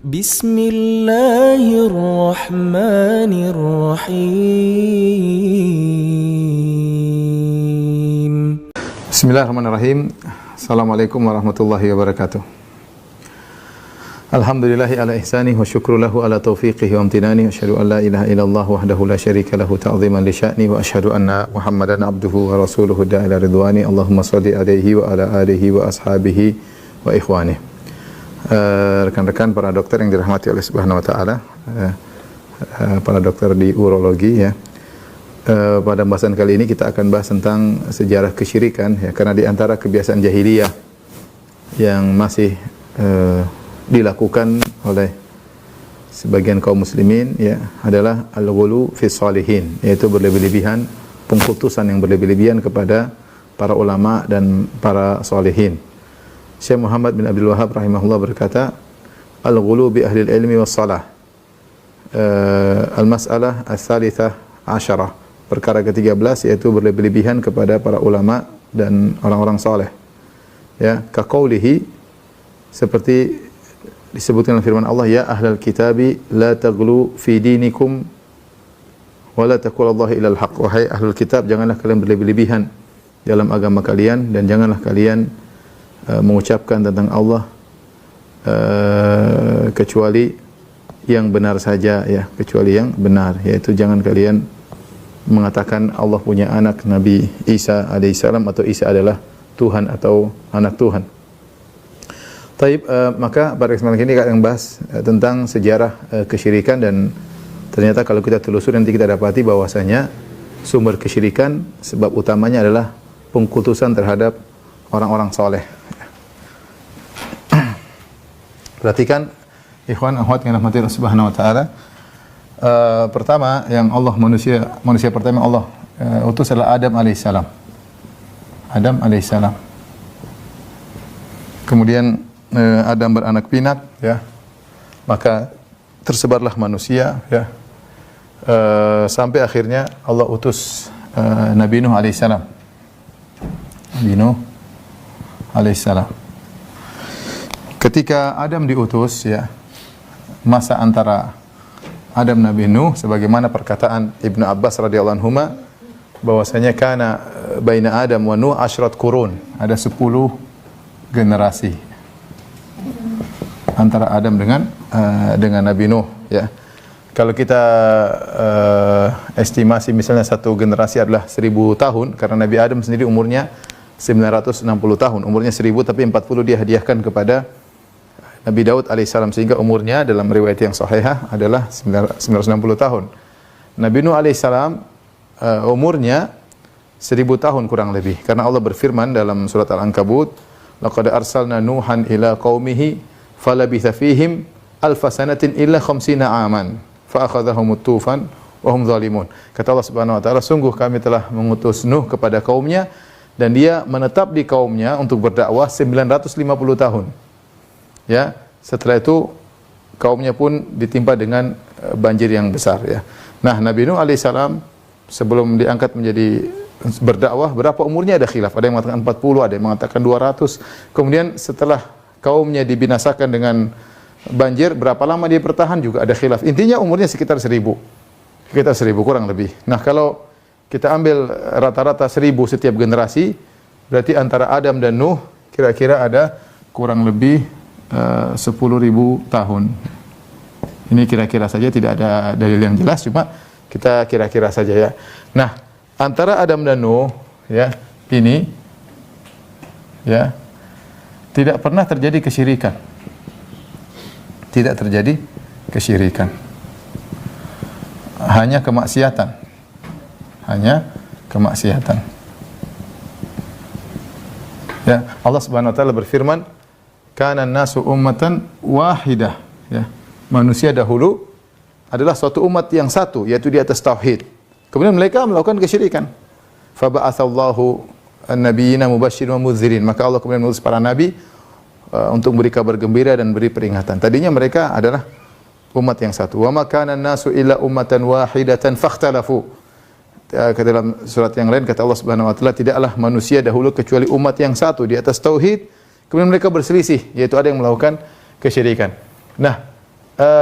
Bismillahirrahmanirrahim. Bismillahirrahmanirrahim. Assalamualaikum warahmatullahi wabarakatuh. Alhamdulillahi ala ihsani wa syukru lahu ala taufiqihi wa amtinani. Asyhadu an la ilaha illallah wahdahu la syarika lahu ta'ziman li sya'ni wa asyhadu anna Muhammadan abduhu wa rasuluhu da'ila ridwani. Allahumma shalli alaihi wa ala alihi wa ashabihi wa ikhwani. Rekan-rekan para dokter yang dirahmati oleh Subhanahu wa taala, para dokter di urologi ya. Pada pembahasan kali ini kita akan bahas tentang sejarah kesyirikan ya, karena di antara kebiasaan jahiliyah yang masih dilakukan oleh sebagian kaum muslimin ya adalah al-ghulu fi shalihin, yaitu berlebih-lebihan, pengkultusan yang berlebih-lebihan kepada para ulama dan para shalihin. Syekh Muhammad bin Abdul Wahhab rahimahullah berkata, al-ghulu bi ahli al-ilmi was salah. Al-mas'alah ats-tsalitsah asyarah, perkara ke-13 yaitu berlebih-lebihan kepada para ulama dan orang-orang saleh. Ya, ka qaulihi, seperti disebutkan dalam firman Allah, ya ahlal kitabi la taghlu fi dinikum wa la taqulullahi ilal haq. Wahai ahlul kitab, janganlah kalian berlebih-lebihan dalam agama kalian dan janganlah kalian mengucapkan tentang Allah kecuali yang benar saja ya, kecuali yang benar, yaitu jangan kalian mengatakan Allah punya anak, Nabi Isa alaihissalam, atau Isa adalah Tuhan atau anak Tuhan. Taib, maka pada kesempatan ini kita akan bahas tentang sejarah kesyirikan, dan ternyata kalau kita telusuri nanti kita dapati bahwasanya sumber kesyirikan sebab utamanya adalah pengkultusan terhadap orang-orang soleh. Perhatikan ikhwan akhwat yang dirahmati Allah Subhanahu wa taala. Pertama yang Allah manusia pertama Allah utus adalah Adam alaihissalam. Adam alaihissalam. Kemudian Adam beranak pinak ya, maka tersebarlah manusia ya, sampai akhirnya Allah utus Nabi Nuh alaihissalam. Nabi Nuh alaihissalam. Ketika Adam diutus ya, masa antara Adam Nabi Nuh, sebagaimana perkataan Ibnu Abbas radhiyallahu anhuma bahwasanya kana baina Adam wa Nuh asyrat qurun, ada 10 generasi antara Adam dengan Nabi Nuh ya. Kalau kita estimasi misalnya satu generasi adalah 1000 tahun, karena Nabi Adam sendiri umurnya 960 tahun, umurnya 1000 tapi 40 dia hadiahkan kepada Nabi Daud alaihissalam, sehingga umurnya dalam riwayat yang sahihah adalah 960 tahun. Nabi Nuh alaihissalam umurnya 1000 tahun kurang lebih, karena Allah berfirman dalam surat Al-Ankabut, laqad arsalna Nuhan ila qaumihi falabitha fihim alfa sanatin illa khamsina aman fa akhadhahumut tufan wa hum zalimun. Kata Allah Subhanahu wa taala, sungguh kami telah mengutus Nuh kepada kaumnya dan dia menetap di kaumnya untuk berdakwah 950 tahun. Ya, setelah itu kaumnya pun ditimpa dengan banjir yang besar ya. Nah, Nabi Nuh alaihissalam sebelum diangkat menjadi berdakwah, berapa umurnya ada khilaf. Ada yang mengatakan 40, ada yang mengatakan 200. Kemudian setelah kaumnya dibinasakan dengan banjir, berapa lama dia bertahan juga ada khilaf. Intinya umurnya sekitar 1000. Sekitar 1000 kurang lebih. Nah, kalau kita ambil rata-rata 1000 setiap generasi, berarti antara Adam dan Nuh kira-kira ada kurang lebih 10.000 tahun. Ini kira-kira saja, tidak ada dalil yang jelas, cuma kita kira-kira saja ya. Nah, antara Adam dan Nuh ya, ini ya, tidak pernah terjadi kesyirikan. Tidak terjadi kesyirikan. Hanya kemaksiatan. Hanya kemaksiatan. Ya, Allah Subhanahu wa taala berfirman, kana nasu ummatan wahidah ya. Manusia dahulu adalah suatu umat yang satu, yaitu di atas tauhid. Kemudian mereka melakukan kesyirikan. Fa ba'atsallahu an-nabiyina mubasysyirin wa mudzdhirin. Maka Allah kemudian mengutus para nabi untuk memberi kabar gembira dan beri peringatan. Tadinya mereka adalah umat yang satu. Wa ma kana an-nasu illa ummatan wahidatan fakhtalafu. Ke dalam surat yang lain kata Allah Subhanahu wa taala, tidaklah manusia dahulu kecuali umat yang satu di atas tauhid, kemudian mereka berselisih, yaitu ada yang melakukan kesyirikan. Nah,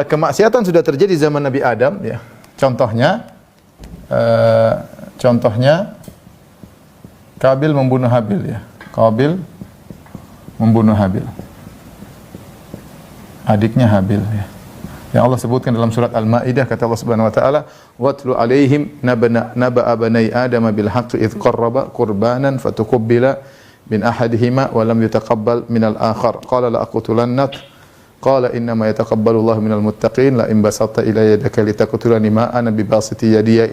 kemaksiatan sudah terjadi zaman Nabi Adam, ya. Contohnya Kabil membunuh Habil, ya. Kabil membunuh Habil, adiknya Habil, ya. Yang Allah sebutkan dalam surat Al-Maidah, kata Allah Subhanahu wa taala, "Watlu 'alaihim naba'a bani Adam bil haqqi idz qarraba qurbanan fatuqabbala min ahadihima wa lam yutaqabbal min al-akhar qala la aqtulannak qala inna ma yataqabbalu Allahu minal muttaqin la in basatta ilayya yadaka litaqtulani ma ana bibasiti yadiya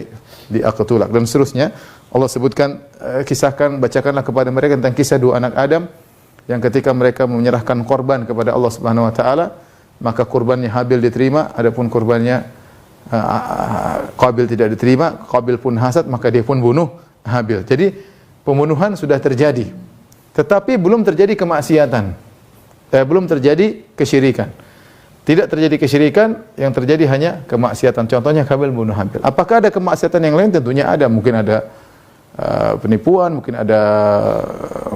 li aqtulak." Dan seterusnya Allah sebutkan, kisahkan, bacakanlah kepada mereka tentang kisah dua anak Adam yang ketika mereka menyerahkan korban kepada Allah Subhanahu wa taala, maka kurbannya Habil diterima, adapun kurbannya Qabil tidak diterima. Qabil pun hasad, maka dia pun bunuh Habil. Jadi pembunuhan sudah terjadi, tetapi belum terjadi kemaksiatan, belum terjadi kesyirikan. Tidak terjadi kesyirikan, yang terjadi hanya kemaksiatan. Contohnya Qabil bunuh Habil. Apakah ada kemaksiatan yang lain? Tentunya ada. Mungkin ada penipuan, mungkin ada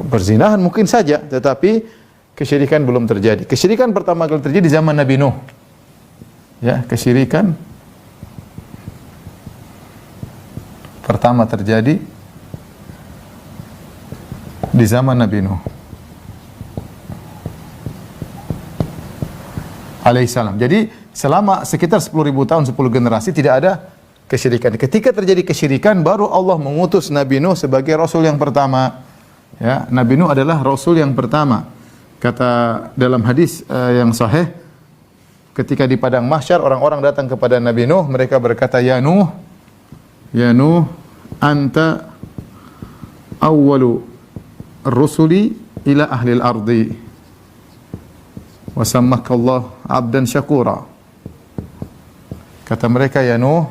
perzinahan, mungkin saja, tetapi kesyirikan belum terjadi. Kesyirikan pertama kali terjadi di zaman Nabi Nuh. Ya, kesyirikan pertama terjadi di zaman Nabi Nuh alaihissalam. Jadi selama sekitar 10.000 tahun, 10 generasi tidak ada kesyirikan. Ketika terjadi kesyirikan, baru Allah mengutus Nabi Nuh sebagai rasul yang pertama. Ya, Nabi Nuh adalah rasul yang pertama. Kata dalam hadis yang sahih, ketika di padang mahsyar orang-orang datang kepada Nabi Nuh, mereka berkata, ya Nuh, anta awwalu rusuli ila ahli al-ardi wa sammakallah abdan syakura. Kata mereka, ya Nuh,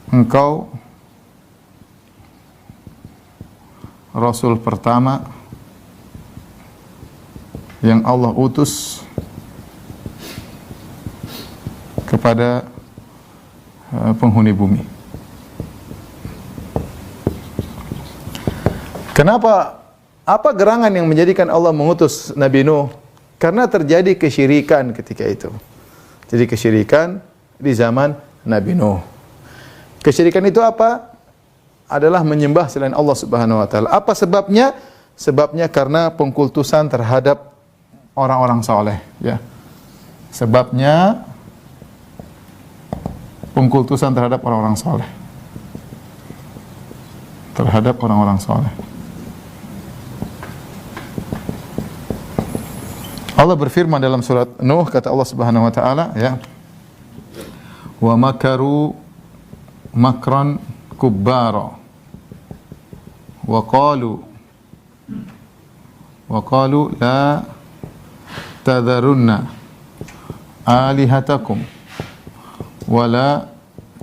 engkau rasul pertama yang Allah utus kepada penghuni bumi. Kenapa? Apa gerangan yang menjadikan Allah mengutus Nabi Nuh? Karena terjadi kesyirikan ketika itu. Jadi kesyirikan di zaman Nabi Nuh. Kesyirikan itu apa? Adalah menyembah selain Allah Subhanahu wa taala. Apa sebabnya? Sebabnya karena pengkultusan terhadap orang-orang saleh, ya. Sebabnya pengkultusan terhadap orang-orang saleh. Terhadap orang-orang saleh. Allah berfirman dalam surat Nuh, kata Allah Subhanahu wa taala, ya. Wa makaru makran kubbara wa qalu la tadharunna alihatakum wa la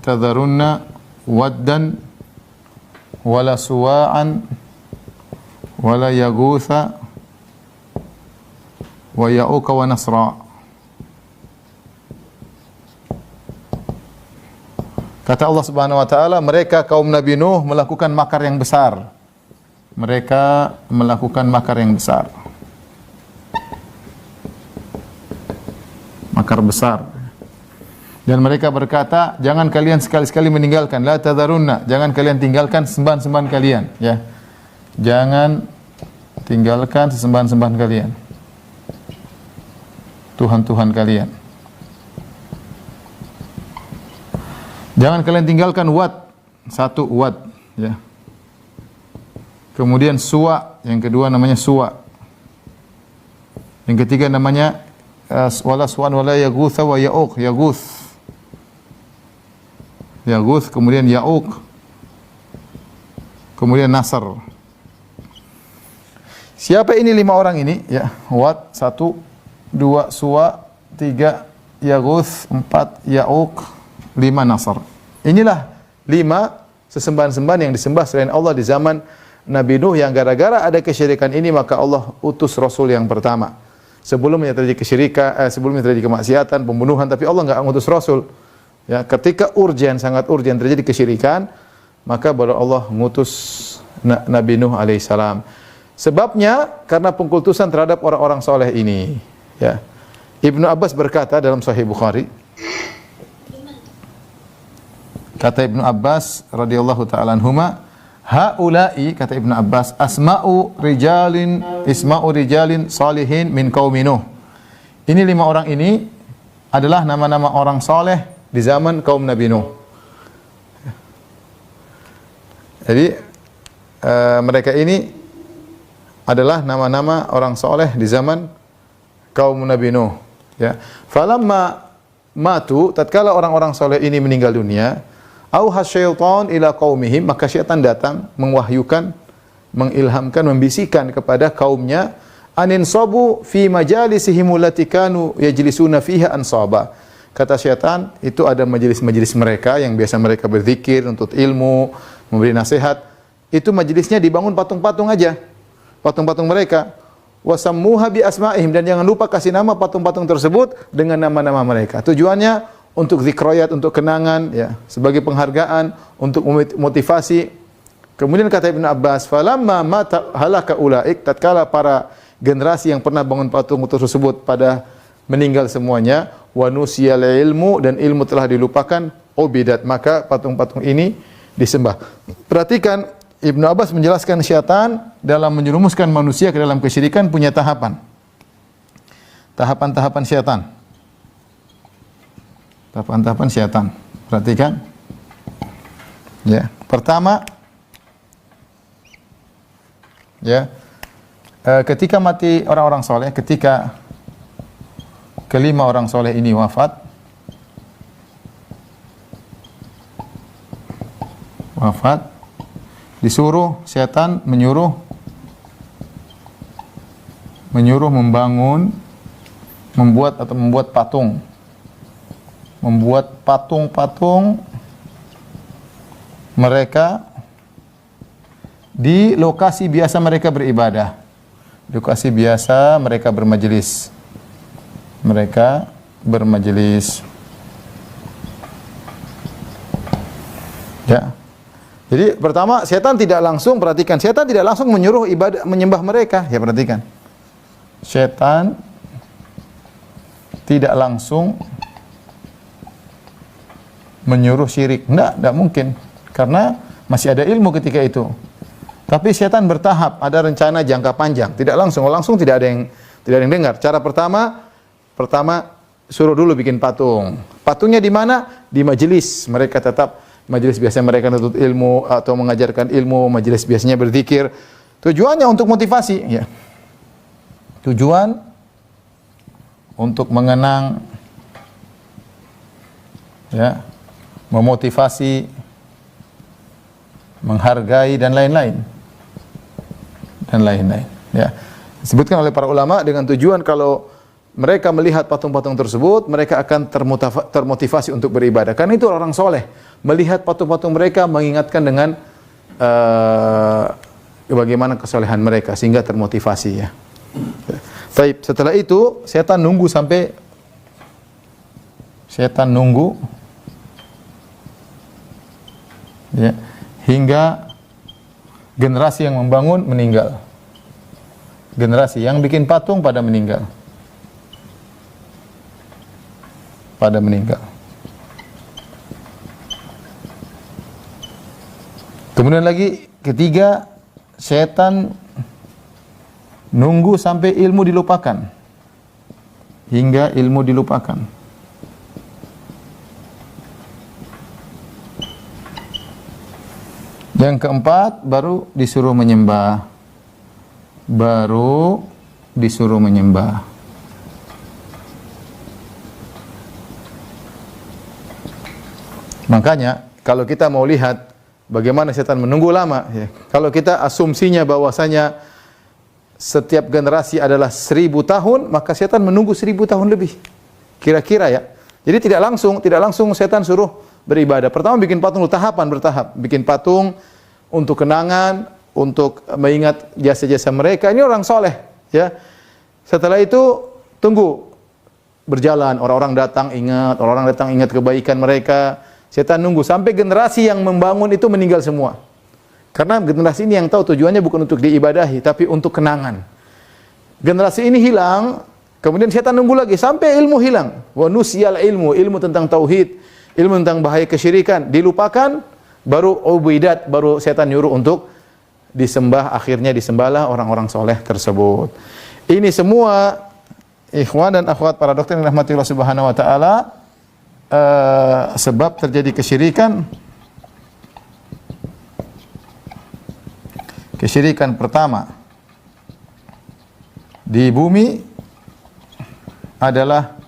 tadharunna waddan wa la suwa'an wa la yaghutha wa ya'uqa wa nasra. Kata Allah Subhanahu wa taala, mereka kaum Nabi Nuh melakukan makar yang besar. Mereka melakukan makar yang besar. Makar besar. Dan mereka berkata, jangan kalian sekali-sekali meninggalkan, la tadharunna, jangan kalian tinggalkan sembahan-sembahan kalian, ya. Jangan tinggalkan sesembahan-sembahan kalian. Tuhan-tuhan kalian. Jangan kalian tinggalkan Wad, satu Wad, ya. Kemudian Suwa, yang kedua namanya Suwa. Yang ketiga namanya wala Suwan wala Yaghutha wa Ya'uq, Yaghuth. Yaghuth, kemudian Ya'uq. Kemudian Nasr. Siapa ini 5 orang ini? Ya, Wad 1, 2 Suwa, 3 Yaghuth, 4 Ya'uq, 5 Nasr. Inilah 5 sesembahan-sembahan yang disembah selain Allah di zaman Nabi Nuh, yang gara-gara ada kesyirikan ini maka Allah utus Rasul yang pertama. Sebelumnya terjadi kesyirikan, sebelumnya terjadi kemaksiatan, pembunuhan, tapi Allah enggak mengutus Rasul. Ya, ketika sangat urgen terjadi kesyirikan, maka baru Allah mengutus Nabi Nuh alaihissalam. Sebabnya karena pengkultusan terhadap orang-orang soleh ini. Ya. Ibnu Abbas berkata dalam Sahih Bukhari, kata Ibnu Abbas radhiyallahu taala anhuma, haula'i, kata Ibnu Abbas, isma'u rijalin salihin min qaumi Nuh. Ini 5 orang ini adalah nama-nama orang saleh di zaman kaum Nabi Nuh. Jadi mereka ini adalah nama-nama orang saleh di zaman kaum Nabi Nuh, ya. Falamma matu, tatkala orang-orang saleh ini meninggal dunia, auha syaitan ila qaumihim, maka syaitan datang mewahyukan, mengilhamkan, membisikkan kepada kaumnya, anin sabu fi majalisihim allati kanu yajlisuna fiha ansaba. Kata syaitan, itu ada majelis-majelis mereka yang biasa mereka berzikir, untuk ilmu, memberi nasihat. Itu majelisnya dibangun patung-patung aja. Patung-patung mereka. Wasammuha bi asma'ihim, dan jangan lupa kasih nama patung-patung tersebut dengan nama-nama mereka. Tujuannya untuk zikrayat, untuk kenangan, ya, sebagai penghargaan, untuk motivasi. Kemudian kata Ibnu Abbas, falamma mata halaka ulaik, tatkala para generasi yang pernah bangun patung tersebut pada meninggal semuanya, wa nusiyal ilmu, dan ilmu telah dilupakan, ubidat, maka patung-patung ini disembah. Perhatikan, Ibnu Abbas menjelaskan syaitan dalam menyerumuskan manusia ke dalam kesyirikan punya tahapan. Tahapan-tahapan syaitan. Tahapan-tahapan syaitan. Perhatikan. Ya, pertama, ya, ketika mati orang-orang soleh, ketika kelima orang soleh ini wafat, disuruh syaitan menyuruh membangun, membuat patung. Membuat patung-patung mereka di lokasi biasa mereka beribadah. Lokasi biasa mereka bermajelis. Ya. Jadi pertama, setan tidak langsung, perhatikan, setan tidak langsung menyuruh ibadah menyembah mereka. Ya, perhatikan. Setan tidak langsung menyuruh syirik. Tidak mungkin. Karena masih ada ilmu ketika itu. Tapi setan bertahap, ada rencana jangka panjang. Tidak langsung tidak ada yang dengar. Cara pertama suruh dulu bikin patung. Patungnya di mana? Di majelis. Mereka tetap majelis biasanya mereka menuntut ilmu atau mengajarkan ilmu, majelis biasanya berzikir. Tujuannya untuk motivasi, ya. Tujuan untuk mengenang, ya, memotivasi, menghargai dan lain-lain. Ya. Disebutkan oleh para ulama dengan tujuan kalau mereka melihat patung-patung tersebut, mereka akan termotivasi untuk beribadah. Karena itu orang soleh melihat patung-patung mereka mengingatkan dengan bagaimana kesolehan mereka sehingga termotivasi, ya. Baik, setelah itu setan nunggu ya, hingga generasi yang membangun meninggal. Generasi yang bikin patung pada meninggal. Kemudian lagi ketiga, setan nunggu sampai ilmu dilupakan. Hingga ilmu dilupakan. Yang keempat, baru disuruh menyembah. Makanya kalau kita mau lihat bagaimana setan menunggu lama, ya. Kalau kita asumsinya bahwasanya setiap generasi adalah 1000 tahun, maka setan menunggu 1000 tahun lebih. Kira-kira, ya. Jadi tidak langsung setan suruh beribadah. Pertama bikin patung, tahapan bertahap. Bikin patung untuk kenangan, untuk mengingat jasa-jasa mereka. Ini orang soleh, ya. Setelah itu tunggu berjalan, orang-orang datang ingat kebaikan mereka. Setan nunggu sampai generasi yang membangun itu meninggal semua. Karena generasi ini yang tahu tujuannya bukan untuk diibadahi, tapi untuk kenangan. Generasi ini hilang Kemudian setan nunggu lagi sampai ilmu hilang. Wa nusyal ilmu tentang tauhid, ilmu tentang bahaya kesyirikan dilupakan, baru ubidat, baru setan nyuruh untuk disembah, akhirnya disembahlah orang-orang soleh tersebut. Ini semua ikhwan dan akhwat para dokter yang dirahmati Allah Subhanahu wa taala, sebab terjadi kesyirikan. Kesyirikan pertama di bumi adalah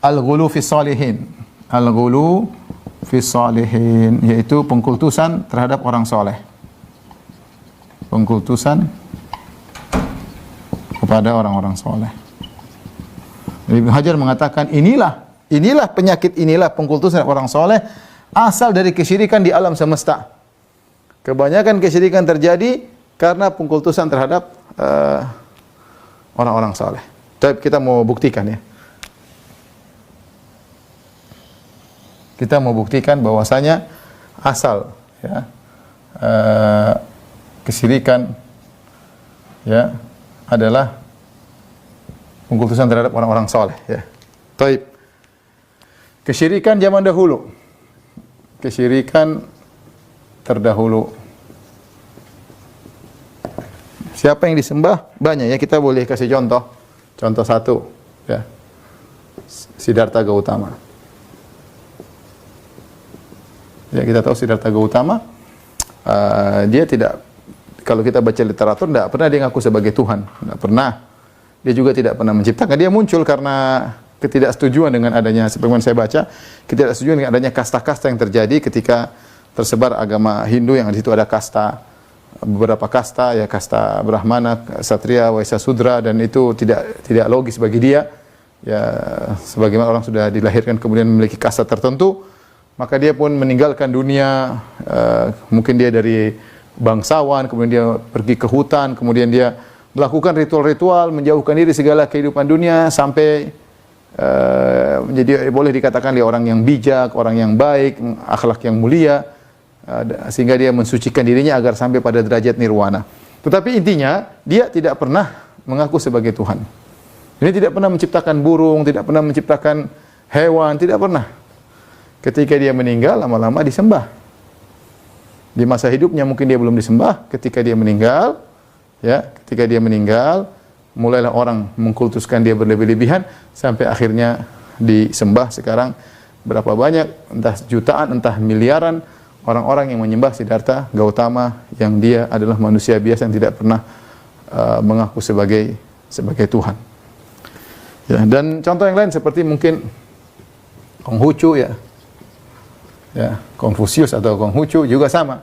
al-ghulu fi salihin. Al-ghulu fi salihin, yaitu pengkultusan terhadap orang soleh. Pengkultusan kepada orang-orang soleh. Ibnu Hajar mengatakan inilah penyakit, inilah pengkultusan orang soleh asal dari kesyirikan di alam semesta. Kebanyakan kesyirikan terjadi karena pengkultusan terhadap orang-orang soleh. Tapi kita mau buktikan ya. Kita mau buktikan bahwasanya asal ya kesyirikan ya adalah pengkultusan terhadap orang-orang soleh ya. Taib. Kesyirikan zaman dahulu. Kesyirikan terdahulu. Siapa yang disembah? Banyak ya, kita boleh kasih contoh. Contoh satu ya. Siddhartha Gautama. Ya, kita tahu Siddhartha Gautama, dia tidak, kalau kita baca literatur, tidak pernah dia ngaku sebagai Tuhan, tidak pernah. Dia juga tidak pernah menciptakan. Dia muncul karena ketidaksetujuan dengan adanya, sebagaimana saya baca, ketidaksetujuan dengan adanya kasta-kasta yang terjadi ketika tersebar agama Hindu, yang di situ ada kasta, beberapa kasta, ya kasta Brahmana, Ksatria, Waisya, Sudra, dan itu tidak logis bagi dia. Ya, sebagaimana orang sudah dilahirkan kemudian memiliki kasta tertentu, maka dia pun meninggalkan dunia, mungkin dia dari bangsawan, kemudian dia pergi ke hutan, kemudian dia melakukan ritual-ritual, menjauhkan diri segala kehidupan dunia, sampai menjadi, boleh dikatakan dia orang yang bijak, orang yang baik, akhlak yang mulia, sehingga dia mensucikan dirinya agar sampai pada derajat nirwana. Tetapi intinya, dia tidak pernah mengaku sebagai Tuhan. Ini tidak pernah menciptakan burung, tidak pernah menciptakan hewan, tidak pernah. Ketika dia meninggal, lama-lama disembah. Di masa hidupnya mungkin dia belum disembah. Ketika dia meninggal, mulailah orang mengkultuskan dia berlebih-lebihan, sampai akhirnya disembah. Sekarang berapa banyak, entah jutaan, entah miliaran orang-orang yang menyembah Siddhartha Gautama, yang dia adalah manusia biasa yang tidak pernah mengaku sebagai Tuhan. Ya, dan contoh yang lain seperti mungkin Konghucu ya, Konfusius atau Konghucu juga sama.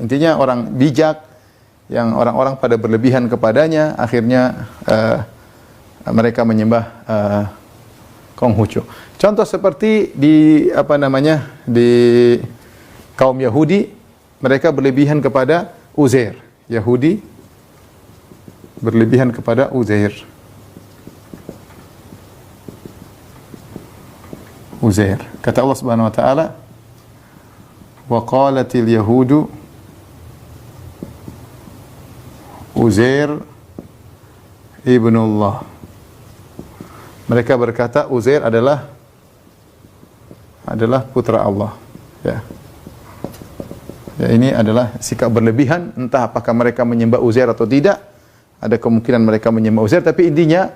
Intinya orang bijak yang orang-orang pada berlebihan kepadanya, akhirnya mereka menyembah Konghucu. Contoh seperti di di kaum Yahudi, mereka berlebihan kepada Uzair. Yahudi berlebihan kepada Uzair. Kata Allah Subhanahu wa taala, wa qalatil yahudu Uzair ibnullah. Mereka berkata Uzair adalah putra Allah. Ya. Ya, ini adalah sikap berlebihan, entah apakah mereka menyembah Uzair atau tidak. Ada kemungkinan mereka menyembah Uzair, tapi intinya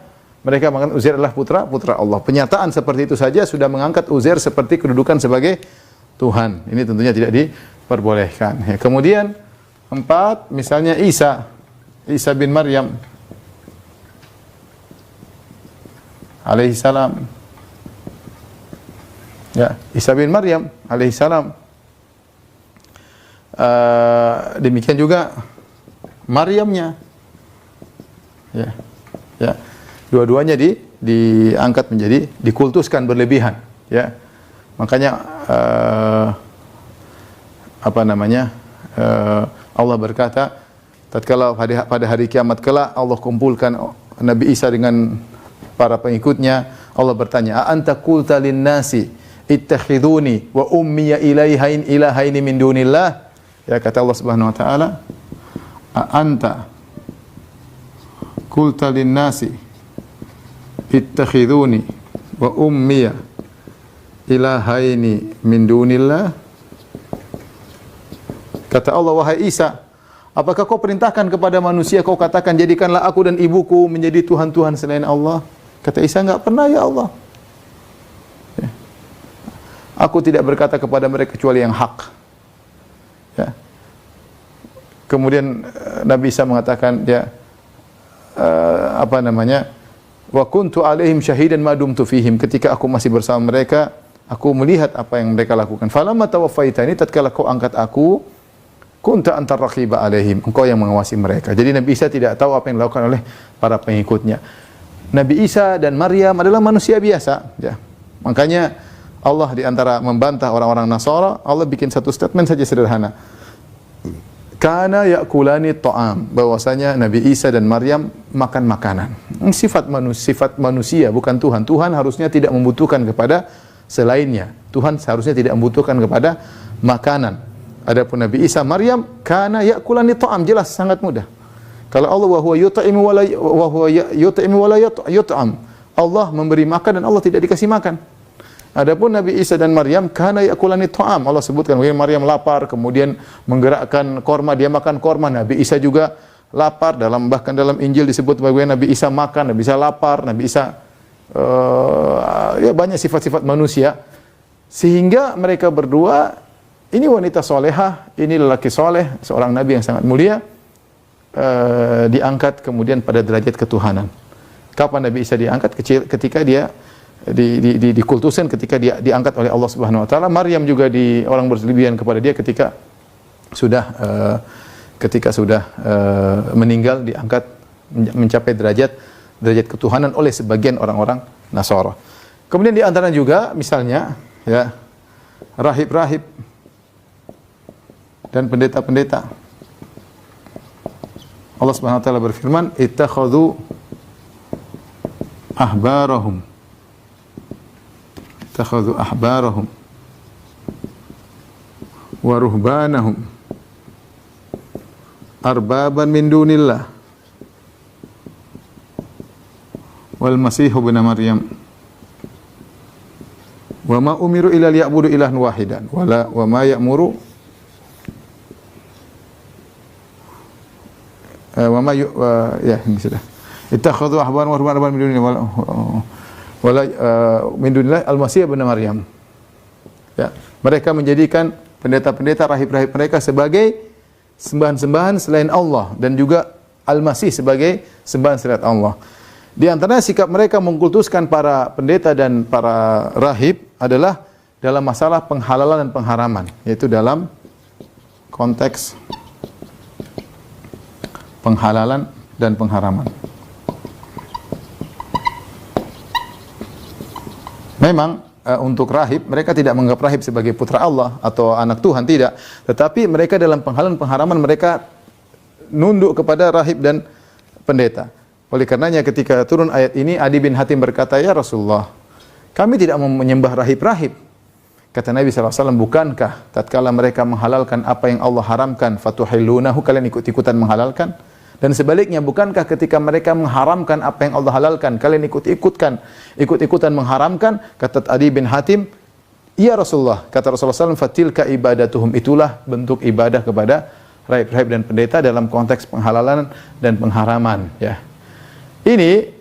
mereka mengatakan Uzair adalah putra Allah. Penyataan seperti itu saja sudah mengangkat Uzair seperti kedudukan sebagai Tuhan. Ini tentunya tidak diperbolehkan. Ya, kemudian 4, misalnya Isa bin Maryam alaihi salam. Ya, Isa bin Maryam alaihi salam. Demikian juga Maryamnya. Ya. Dua-duanya diangkat menjadi, dikultuskan berlebihan, ya. Makanya Allah berkata, tatkala pada hari kiamat kelak Allah kumpulkan Nabi Isa dengan para pengikutnya, Allah bertanya, "A anta qulta lin-nasi ittakhiduni wa ummiya ilahaini min dunillah?" Ya, kata Allah Subhanahu wa taala, "A anta qulta lin-nasi ittakhiduni wa ummiya ilahaini min dunillah. Kata Allah, wahai Isa, apakah kau perintahkan kepada manusia, kau katakan jadikanlah aku dan ibuku menjadi tuhan-tuhan selain Allah? Kata Isa, enggak pernah ya Allah. Ya. Aku tidak berkata kepada mereka kecuali yang hak. Ya. Kemudian Nabi Isa mengatakan, ya, wa kuntu alaihim syahidan ma dumtu fihim. Ketika aku masih bersama mereka, aku melihat apa yang mereka lakukan. Falamma tawaffaitani, tatkala kau angkat aku, kunta antar raqiba alaihim, engkau yang mengawasi mereka. Jadi Nabi Isa tidak tahu apa yang dilakukan oleh para pengikutnya. Nabi Isa dan Maryam adalah manusia biasa, ya. Makanya Allah di antara membantah orang-orang Nasara, Allah bikin satu statement saja sederhana. Kana yakulani ta'am, bahwasanya Nabi Isa dan Maryam makan makanan. Sifat manusia, bukan Tuhan. Tuhan harusnya tidak membutuhkan kepada selainnya. Tuhan seharusnya tidak membutuhkan kepada makanan. Adapun Nabi Isa, Maryam, kana yakulani ta'am, jelas sangat mudah. Kalau Allah wa huwa yut'imu wa la yut'am, Allah memberi makan dan Allah tidak dikasih makan. Adapun Nabi Isa dan Maryam, kana yakulani ta'am, Allah sebutkan Maryam lapar, kemudian menggerakkan korma, dia makan korma. Nabi Isa juga lapar, bahkan dalam Injil disebut bagaimana Nabi Isa makan, Nabi Isa lapar, Nabi Isa ya banyak sifat-sifat manusia, sehingga mereka berdua, ini wanita solehah, ini lelaki soleh, seorang nabi yang sangat mulia, diangkat kemudian pada derajat ketuhanan. Kapan Nabi Isa diangkat? Ketika dia dikultuskan, ketika dia diangkat oleh Allah Subhanahu wa taala. Maryam juga orang berlebihan kepada dia ketika sudah meninggal, diangkat mencapai derajat ketuhanan oleh sebagian orang-orang Nasara. Kemudian di antara juga misalnya, ya, rahib-rahib dan pendeta-pendeta. Allah Subhanahu wa taala berfirman, ittakhadhu ahbarahum wa ruhbanahum arbaban min dunillah wal masih ibn maryam wa ma umiru illa liya'budu ilahan wahidan wa ma ya'muru ya ini sudah. Ittakhadhu ahbaran wa ruhbanan min dunillah wala min dunillah al-masih ibn maryam. Ya, mereka menjadikan pendeta-pendeta, rahib-rahib mereka sebagai sembahan-sembahan selain Allah, dan juga al-masih sebagai sembahan selain Allah. Di antara sikap mereka mengkultuskan para pendeta dan para rahib adalah dalam masalah penghalalan dan pengharaman, yaitu dalam konteks penghalalan dan pengharaman. Memang untuk rahib, mereka tidak menganggap rahib sebagai putra Allah atau anak Tuhan, tidak. Tetapi mereka dalam penghalalan pengharaman, mereka nunduk kepada rahib dan pendeta. Oleh karenanya ketika turun ayat ini, Adi bin Hatim berkata, ya Rasulullah, kami tidak mau menyembah rahib-rahib. Kata Nabi SAW, bukankah tatkala mereka menghalalkan apa yang Allah haramkan, fatuhillunahu, kalian ikut-ikutan menghalalkan? Dan sebaliknya, bukankah ketika mereka mengharamkan apa yang Allah halalkan, kalian ikut-ikutan mengharamkan? Kata Adi bin Hatim, iya Rasulullah. Kata Rasulullah SAW, fatilka ibadatuhum, itulah bentuk ibadah kepada rahib-rahib dan pendeta dalam konteks penghalalan dan pengharaman. Ya. Ini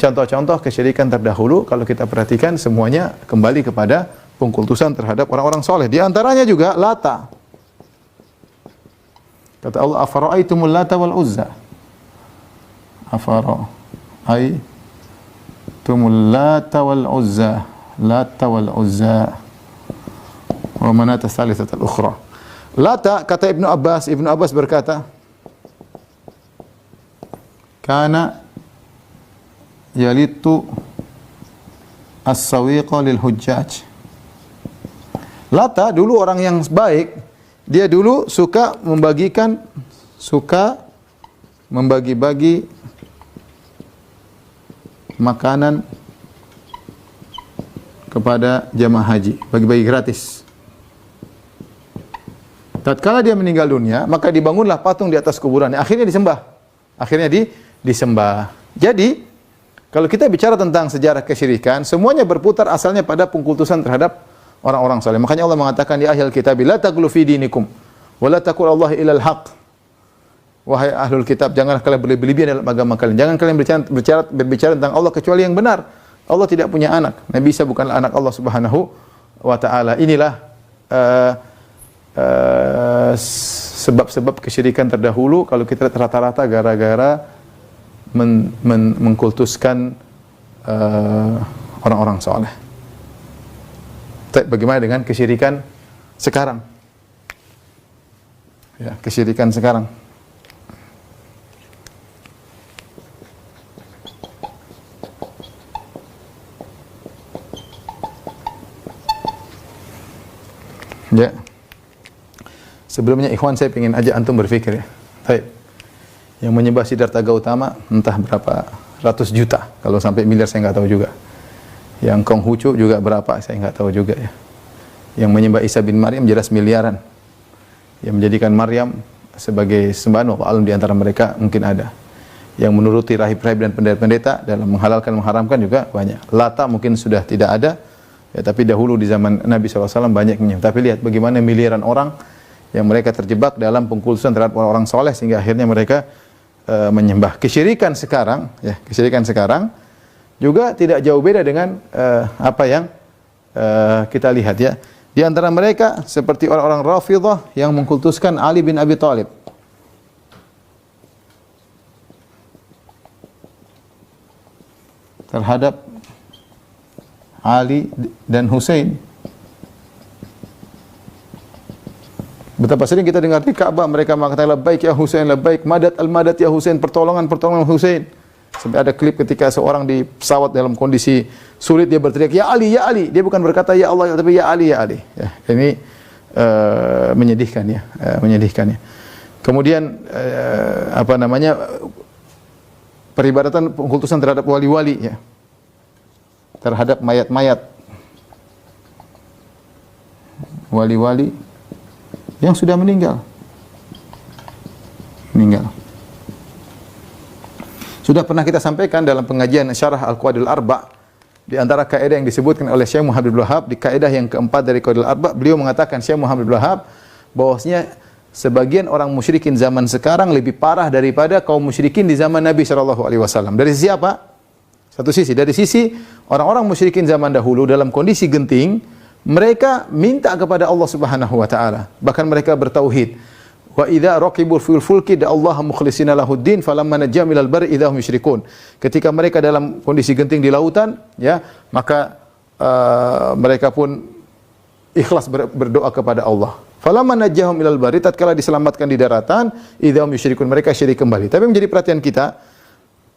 contoh-contoh kesyirikan terdahulu, kalau kita perhatikan semuanya kembali kepada pengkultusan terhadap orang-orang soleh. Di antaranya juga Lata. Kata Allah, afara'aitumul Lata wal Uzza. Afara'aitumul Lata wal Uzza. Lata wal Uzza. Wa manata tsalitsatal ukhra. Lata, kata Ibnu Abbas berkata, kana yalitu as-sawiqa lil hujjaj. Lata dulu orang yang baik. Dia dulu suka membagi-bagi makanan kepada jamaah haji, bagi-bagi gratis. Tatkala dia meninggal dunia, maka dibangunlah patung di atas kuburannya. Akhirnya disembah. Jadi Kalau kita bicara tentang sejarah kesyirikan, semuanya berputar asalnya pada pengkultusan terhadap orang-orang saleh. Makanya Allah mengatakan di akhir kitab, la taghlu fi dinikum wa la taqul Allah ilal haq. Wahai ahlul kitab, janganlah kalian berlebihan dalam agama kalian. Jangan kalian berbicara tentang Allah kecuali yang benar. Allah tidak punya anak. Nabi Isa bukanlah anak Allah Subhanahu wa taala. Inilah sebab-sebab kesyirikan terdahulu. Kalau kita lihat rata-rata gara-gara mengkultuskan orang-orang saleh. Bagaimana dengan kesyirikan sekarang? Ya, kesyirikan sekarang. Ya. Sebelumnya ikhwan, saya ingin ajak antum berfikir ya. Baik. Yang menyembah Siddhartha Gautama entah berapa ratus juta, kalau sampai miliar saya nggak tahu juga. Yang Konghucu juga berapa saya nggak tahu juga ya. Yang menyembah Isa bin Maryam jelas miliaran. Yang menjadikan Maryam sebagai sembahan, alam di antara mereka mungkin ada. Yang menuruti rahib-rahib dan pendeta-pendeta dalam menghalalkan mengharamkan juga banyak. Lata mungkin sudah tidak ada. Ya, tapi dahulu di zaman Nabi SAW banyak menyembah. Tapi lihat bagaimana miliaran orang yang mereka terjebak dalam pengkultusan terhadap orang-orang soleh sehingga akhirnya mereka menyembah. Kesyirikan sekarang, ya, kesyirikan sekarang juga tidak jauh beda dengan apa yang kita lihat ya. Di antara mereka seperti orang-orang Rafidhah yang mengkultuskan Ali bin Abi Thalib. Terhadap Ali dan Husain. Betapa sering kita dengar di Ka'bah mereka mengatakan labbaik ya Husain, labbaik, madad al-madad ya Husain, pertolongan Husain. Sampai ada klip ketika seorang di pesawat dalam kondisi sulit dia berteriak ya Ali, ya Ali. Dia bukan berkata ya Allah tapi ya Ali, ya Ali. Ya, ini menyedihkan ya, menyedihkan ya. Kemudian apa namanya? Peribadatan pengkultusan terhadap wali-wali ya. Terhadap mayat-mayat. Wali-wali yang sudah meninggal. Sudah pernah kita sampaikan dalam pengajian Syarah Al-Qawaidul Arba', di antara kaidah yang disebutkan oleh Syekh Muhammad bin Wahab, di kaidah yang keempat dari Qawaidul Arba', beliau mengatakan, Syekh Muhammad bin Wahab, bahwasanya sebagian orang musyrikin zaman sekarang lebih parah daripada kaum musyrikin di zaman Nabi SAW. Dari sisi apa? Satu sisi, dari sisi orang-orang musyrikin zaman dahulu dalam kondisi genting, mereka minta kepada Allah Subhanahu wa taala. Bahkan mereka bertauhid. Wa idza raqibu fil fulki da Allah mukhlishina lahuddin falamma najja minal barri idza hum yusyrikun. Ketika mereka dalam kondisi genting di lautan, ya, maka mereka pun ikhlas berdoa kepada Allah. Falamma najjahum minal barri, tatkala diselamatkan di daratan, idza hum yusyrikun, mereka syirik kembali. Tapi menjadi perhatian kita,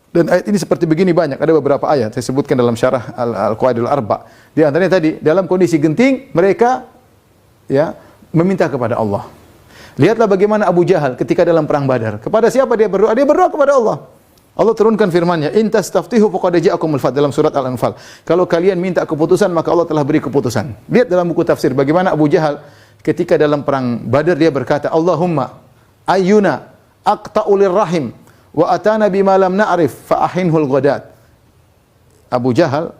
dan ayat ini seperti begini banyak, ada beberapa ayat saya sebutkan dalam Syarah Al-Qawaidul Arba'. Di antaranya tadi, dalam kondisi genting mereka ya meminta kepada Allah. Lihatlah bagaimana Abu Jahal ketika dalam perang Badar. Kepada siapa dia berdoa? Dia berdoa kepada Allah. Allah turunkan firman-Nya, "In tastaftihu faqad ja'akumul fath" dalam surat Al-Anfal. Kalau kalian minta keputusan, maka Allah telah beri keputusan. Lihat dalam buku tafsir bagaimana Abu Jahal ketika dalam perang Badar dia berkata, "Allahumma ayyuna aqta'ulir rahim wa atana bima lam na'rif fa ahinhul ghadat." Abu Jahal,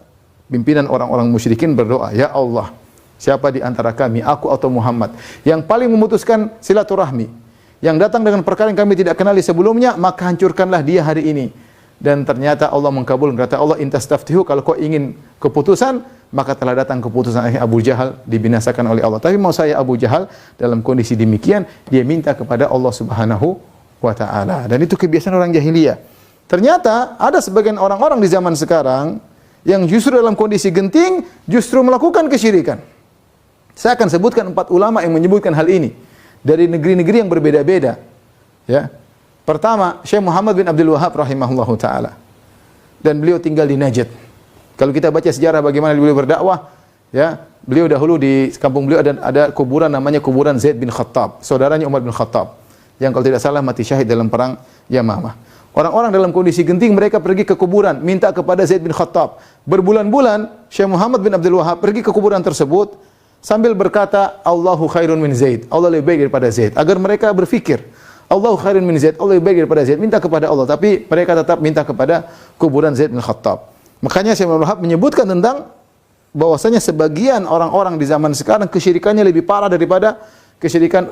pimpinan orang-orang musyrikin, berdoa, "Ya Allah, siapa di antara kami, aku atau Muhammad, yang paling memutuskan silaturahmi, yang datang dengan perkara yang kami tidak kenali sebelumnya, maka hancurkanlah dia hari ini." Dan ternyata Allah mengabulkan. Kata Allah, "In tastaftihu", kalau kau ingin keputusan, maka telah datang keputusan. Akhirnya Abu Jahal dibinasakan oleh Allah. Tapi mau saya, Abu Jahal dalam kondisi demikian, dia minta kepada Allah Subhanahu wa ta'ala. Dan itu kebiasaan orang jahiliyah. Ternyata ada sebagian orang-orang di zaman sekarang yang justru dalam kondisi genting justru melakukan kesyirikan. Saya akan sebutkan 4 ulama yang menyebutkan hal ini dari negeri-negeri yang berbeda-beda. Ya. Pertama, Syekh Muhammad bin Abdul Wahhab rahimahullahu taala. Dan beliau tinggal di Najd. Kalau kita baca sejarah bagaimana beliau berdakwah, ya, beliau dahulu di kampung beliau ada kuburan namanya kuburan Zaid bin Khattab, saudaranya Umar bin Khattab, yang kalau tidak salah mati syahid dalam perang Yamamah. Orang-orang dalam kondisi genting mereka pergi ke kuburan minta kepada Zaid bin Khattab. Berbulan-bulan Syekh Muhammad bin Abdul Wahhab pergi ke kuburan tersebut sambil berkata, "Allahu khairun min Zaid." Allah lebih baik daripada Zaid. Agar mereka berfikir, Allahu khairun min Zaid, Allah lebih baik daripada Zaid, minta kepada Allah. Tapi mereka tetap minta kepada kuburan Zaid bin Khattab. Makanya Syekh Muhammad Wahab menyebutkan tentang bahwasanya sebagian orang-orang di zaman sekarang kesyirikannya lebih parah daripada kesyirikan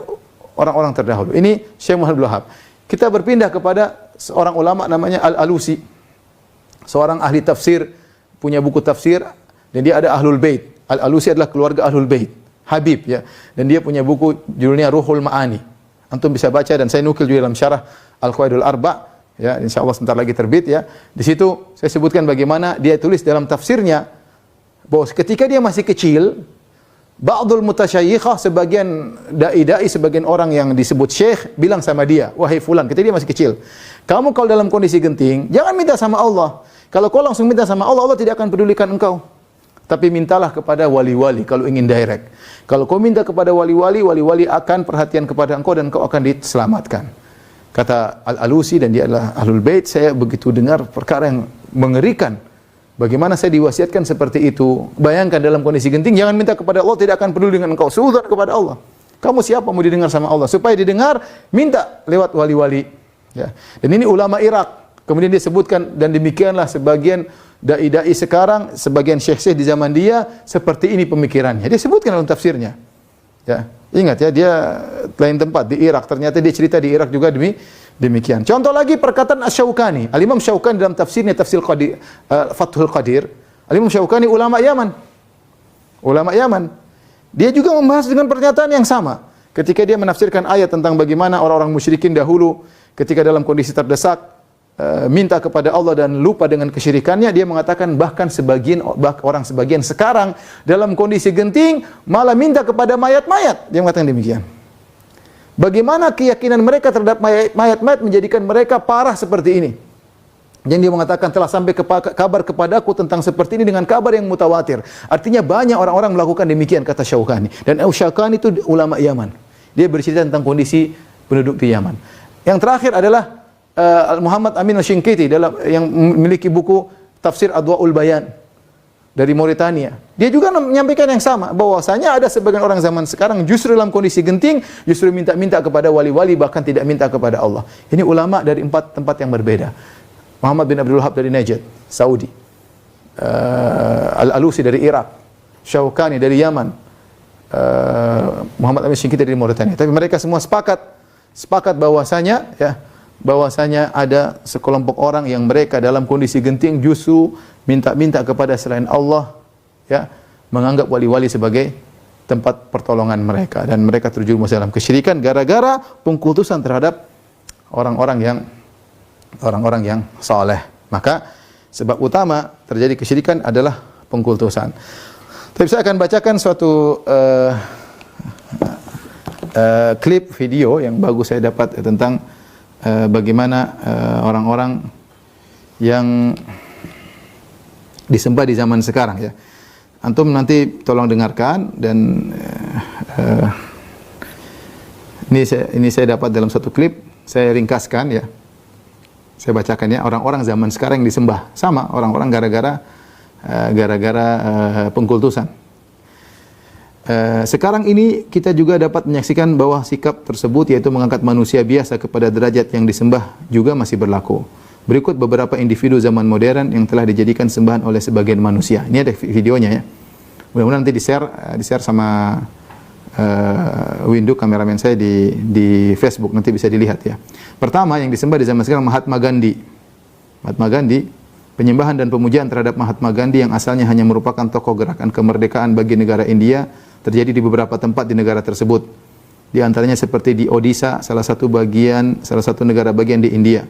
orang-orang terdahulu. Ini Syekh Muhammad Wahab. Kita berpindah kepada seorang ulama namanya Al-Alusi. Seorang ahli tafsir, punya buku tafsir, dan dia ada Ahlul Bait. Al-Alusi adalah keluarga Ahlul Bait, Habib ya. Dan dia punya buku judulnya Ruhul Ma'ani. Antum bisa baca dan saya nukil juga dalam syarah Al-Qawaidul Arba ya, insyaallah sebentar lagi terbit ya. Di situ saya sebutkan bagaimana dia tulis dalam tafsirnya bahwa ketika dia masih kecil, ba'dul mutasyayikhah, sebagian dai-dai, sebagian orang yang disebut syekh bilang sama dia, wahai fulan, ketika dia masih kecil, kamu kalau dalam kondisi genting, jangan minta sama Allah. Kalau kau langsung minta sama Allah, Allah tidak akan pedulikan engkau. Tapi mintalah kepada wali-wali kalau ingin direct. Kalau kau minta kepada wali-wali, wali-wali akan perhatian kepada engkau dan kau akan diselamatkan. Kata Al-Alusi, dan dia adalah Ahlul Bait, saya begitu dengar perkara yang mengerikan. Bagaimana saya diwasiatkan seperti itu? Bayangkan dalam kondisi genting, jangan minta kepada Allah, tidak akan peduli dengan engkau. Suudzon kepada Allah. Kamu siapa mau didengar sama Allah? Supaya didengar, minta lewat wali-wali. Ya. Dan ini ulama Irak. Kemudian dia sebutkan, dan demikianlah sebagian dai-dai sekarang, sebagian syekh-syekh di zaman dia, seperti ini pemikirannya. Dia sebutkan dalam tafsirnya. Ya. Ingat ya, dia lain tempat di Irak. Ternyata dia cerita di Irak juga demikian. Contoh lagi perkataan Asy-Syaukani. Al-Imam Syaukani dalam tafsirnya, Tafsir Qadir, Fathul Qadir. Al-Imam Syaukani ulama Yaman. Ulama Yaman. Dia juga membahas dengan pernyataan yang sama. Ketika dia menafsirkan ayat tentang bagaimana orang-orang musyrikin dahulu ketika dalam kondisi terdesak minta kepada Allah dan lupa dengan kesyirikannya, dia mengatakan bahkan orang sebagian sekarang dalam kondisi genting malah minta kepada mayat-mayat. Dia mengatakan demikian. Bagaimana keyakinan mereka terhadap mayat-mayat menjadikan mereka parah seperti ini? Yang dia mengatakan telah sampai kabar kepadaku tentang seperti ini dengan kabar yang mutawatir. Artinya banyak orang-orang melakukan demikian, kata Syaukani. Dan Syaukani itu ulama Yaman. Dia bercerita tentang kondisi penduduk di Yaman. Yang terakhir adalah Muhammad Amin Al-Shinqiti yang memiliki buku Tafsir Adwaul Bayan dari Mauritania. Dia juga menyampaikan yang sama, bahwasanya ada sebagian orang zaman sekarang justru dalam kondisi genting, justru minta-minta kepada wali-wali, bahkan tidak minta kepada Allah. Ini ulama dari 4 tempat yang berbeda. Muhammad bin Abdul Wahab dari Najd, Saudi. Al-Alusi dari Irak. Syaukani dari Yaman. Muhammad Amin Al-Shinqiti dari Mauritania. Tapi mereka semua sepakat bahwasanya ada sekelompok orang yang mereka dalam kondisi genting justru minta-minta kepada selain Allah, ya, menganggap wali-wali sebagai tempat pertolongan mereka, dan mereka terjerumus dalam kesyirikan gara-gara pengkultusan terhadap orang-orang yang saleh. Maka sebab utama terjadi kesyirikan adalah pengkultusan. Tapi saya akan bacakan suatu klip video yang bagus saya dapat tentang bagaimana orang-orang yang disembah di zaman sekarang ya. Antum nanti tolong dengarkan, dan ini saya dapat dalam satu klip, saya ringkaskan ya. Saya bacakan ya, orang-orang zaman sekarang yang disembah sama orang-orang gara-gara pengkultusan. Sekarang ini kita juga dapat menyaksikan bahwa sikap tersebut, yaitu mengangkat manusia biasa kepada derajat yang disembah, juga masih berlaku. Berikut beberapa individu zaman modern yang telah dijadikan sembahan oleh sebagian manusia. Ini ada videonya ya. Mudah-mudahan nanti di-share sama Windu, kameramen saya di Facebook, nanti bisa dilihat ya. Pertama yang disembah di zaman sekarang, Mahatma Gandhi. Mahatma Gandhi, penyembahan dan pemujaan terhadap Mahatma Gandhi yang asalnya hanya merupakan tokoh gerakan kemerdekaan bagi negara India terjadi di beberapa tempat di negara tersebut. Di antaranya seperti di Odisha, salah satu negara bagian di India.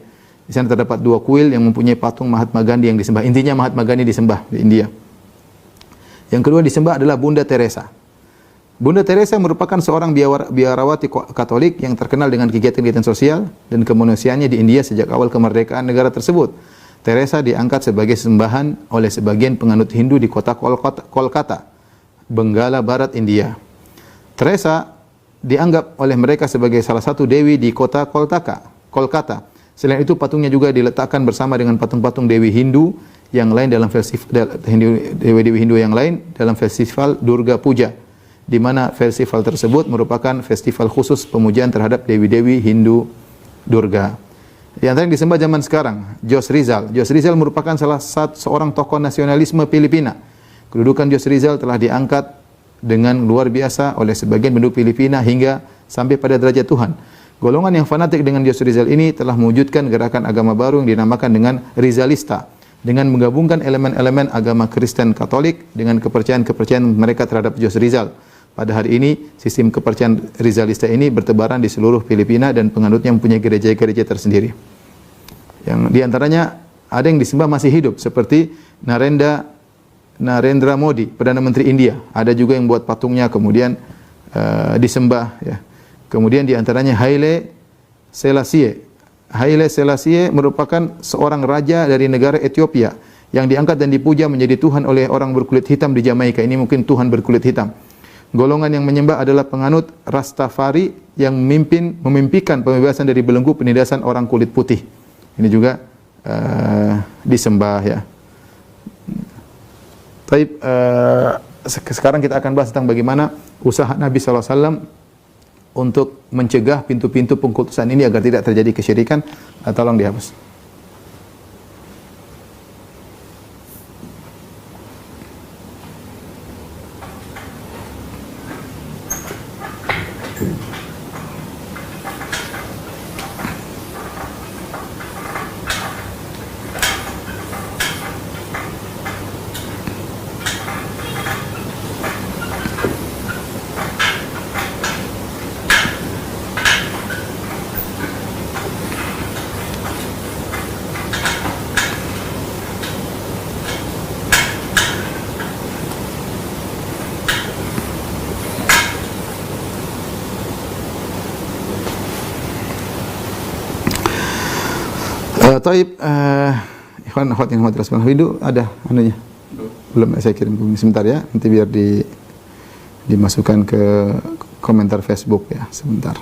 Di sana terdapat 2 kuil yang mempunyai patung Mahatma Gandhi yang disembah. Intinya Mahatma Gandhi disembah di India. Yang kedua disembah adalah Bunda Teresa. Bunda Teresa merupakan seorang biarawati Katolik yang terkenal dengan kegiatan-kegiatan sosial dan kemanusiaannya di India sejak awal kemerdekaan negara tersebut. Teresa diangkat sebagai sembahan oleh sebagian penganut Hindu di kota Kolkata, Benggala Barat, India. Teresa dianggap oleh mereka sebagai salah satu dewi di kota Kolkata. Selain itu patungnya juga diletakkan bersama dengan patung-patung dewi Hindu yang lain dalam dewi-dewi Hindu yang lain dalam festival Durga Puja, di mana festival tersebut merupakan festival khusus pemujaan terhadap dewi-dewi Hindu Durga. Di antara yang disembah zaman sekarang, Jos Rizal. Jos Rizal merupakan salah satu seorang tokoh nasionalisme Filipina. Kedudukan Jos Rizal telah diangkat dengan luar biasa oleh sebagian penduduk Filipina hingga sampai pada derajat Tuhan. Golongan yang fanatik dengan Jos Rizal ini telah mewujudkan gerakan agama baru yang dinamakan dengan Rizalista, dengan menggabungkan elemen-elemen agama Kristen Katolik dengan kepercayaan-kepercayaan mereka terhadap Jos Rizal. Pada hari ini, sistem kepercayaan Rizalista ini bertebaran di seluruh Filipina dan penganutnya mempunyai gereja-gereja tersendiri. Yang diantaranya ada yang disembah masih hidup seperti Narendra Modi, Perdana Menteri India. Ada juga yang buat patungnya kemudian disembah. Ya. Kemudian diantaranya Haile Selassie. Haile Selassie merupakan seorang raja dari negara Ethiopia yang diangkat dan dipuja menjadi Tuhan oleh orang berkulit hitam di Jamaika. Ini mungkin Tuhan berkulit hitam. Golongan yang menyembah adalah penganut Rastafari yang memimpikan pembebasan dari belenggu penindasan orang kulit putih. Ini juga disembah ya. Baik, sekarang kita akan bahas tentang bagaimana usaha Nabi SAW untuk mencegah pintu-pintu pengkultusan ini agar tidak terjadi kesyirikan. Tolong dihapus. Taib, ikhwan akhwat yang dirahmati Allah itu ada anunya? Belum, saya kirim sebentar ya. Nanti biar dimasukkan ke komentar Facebook ya, sebentar.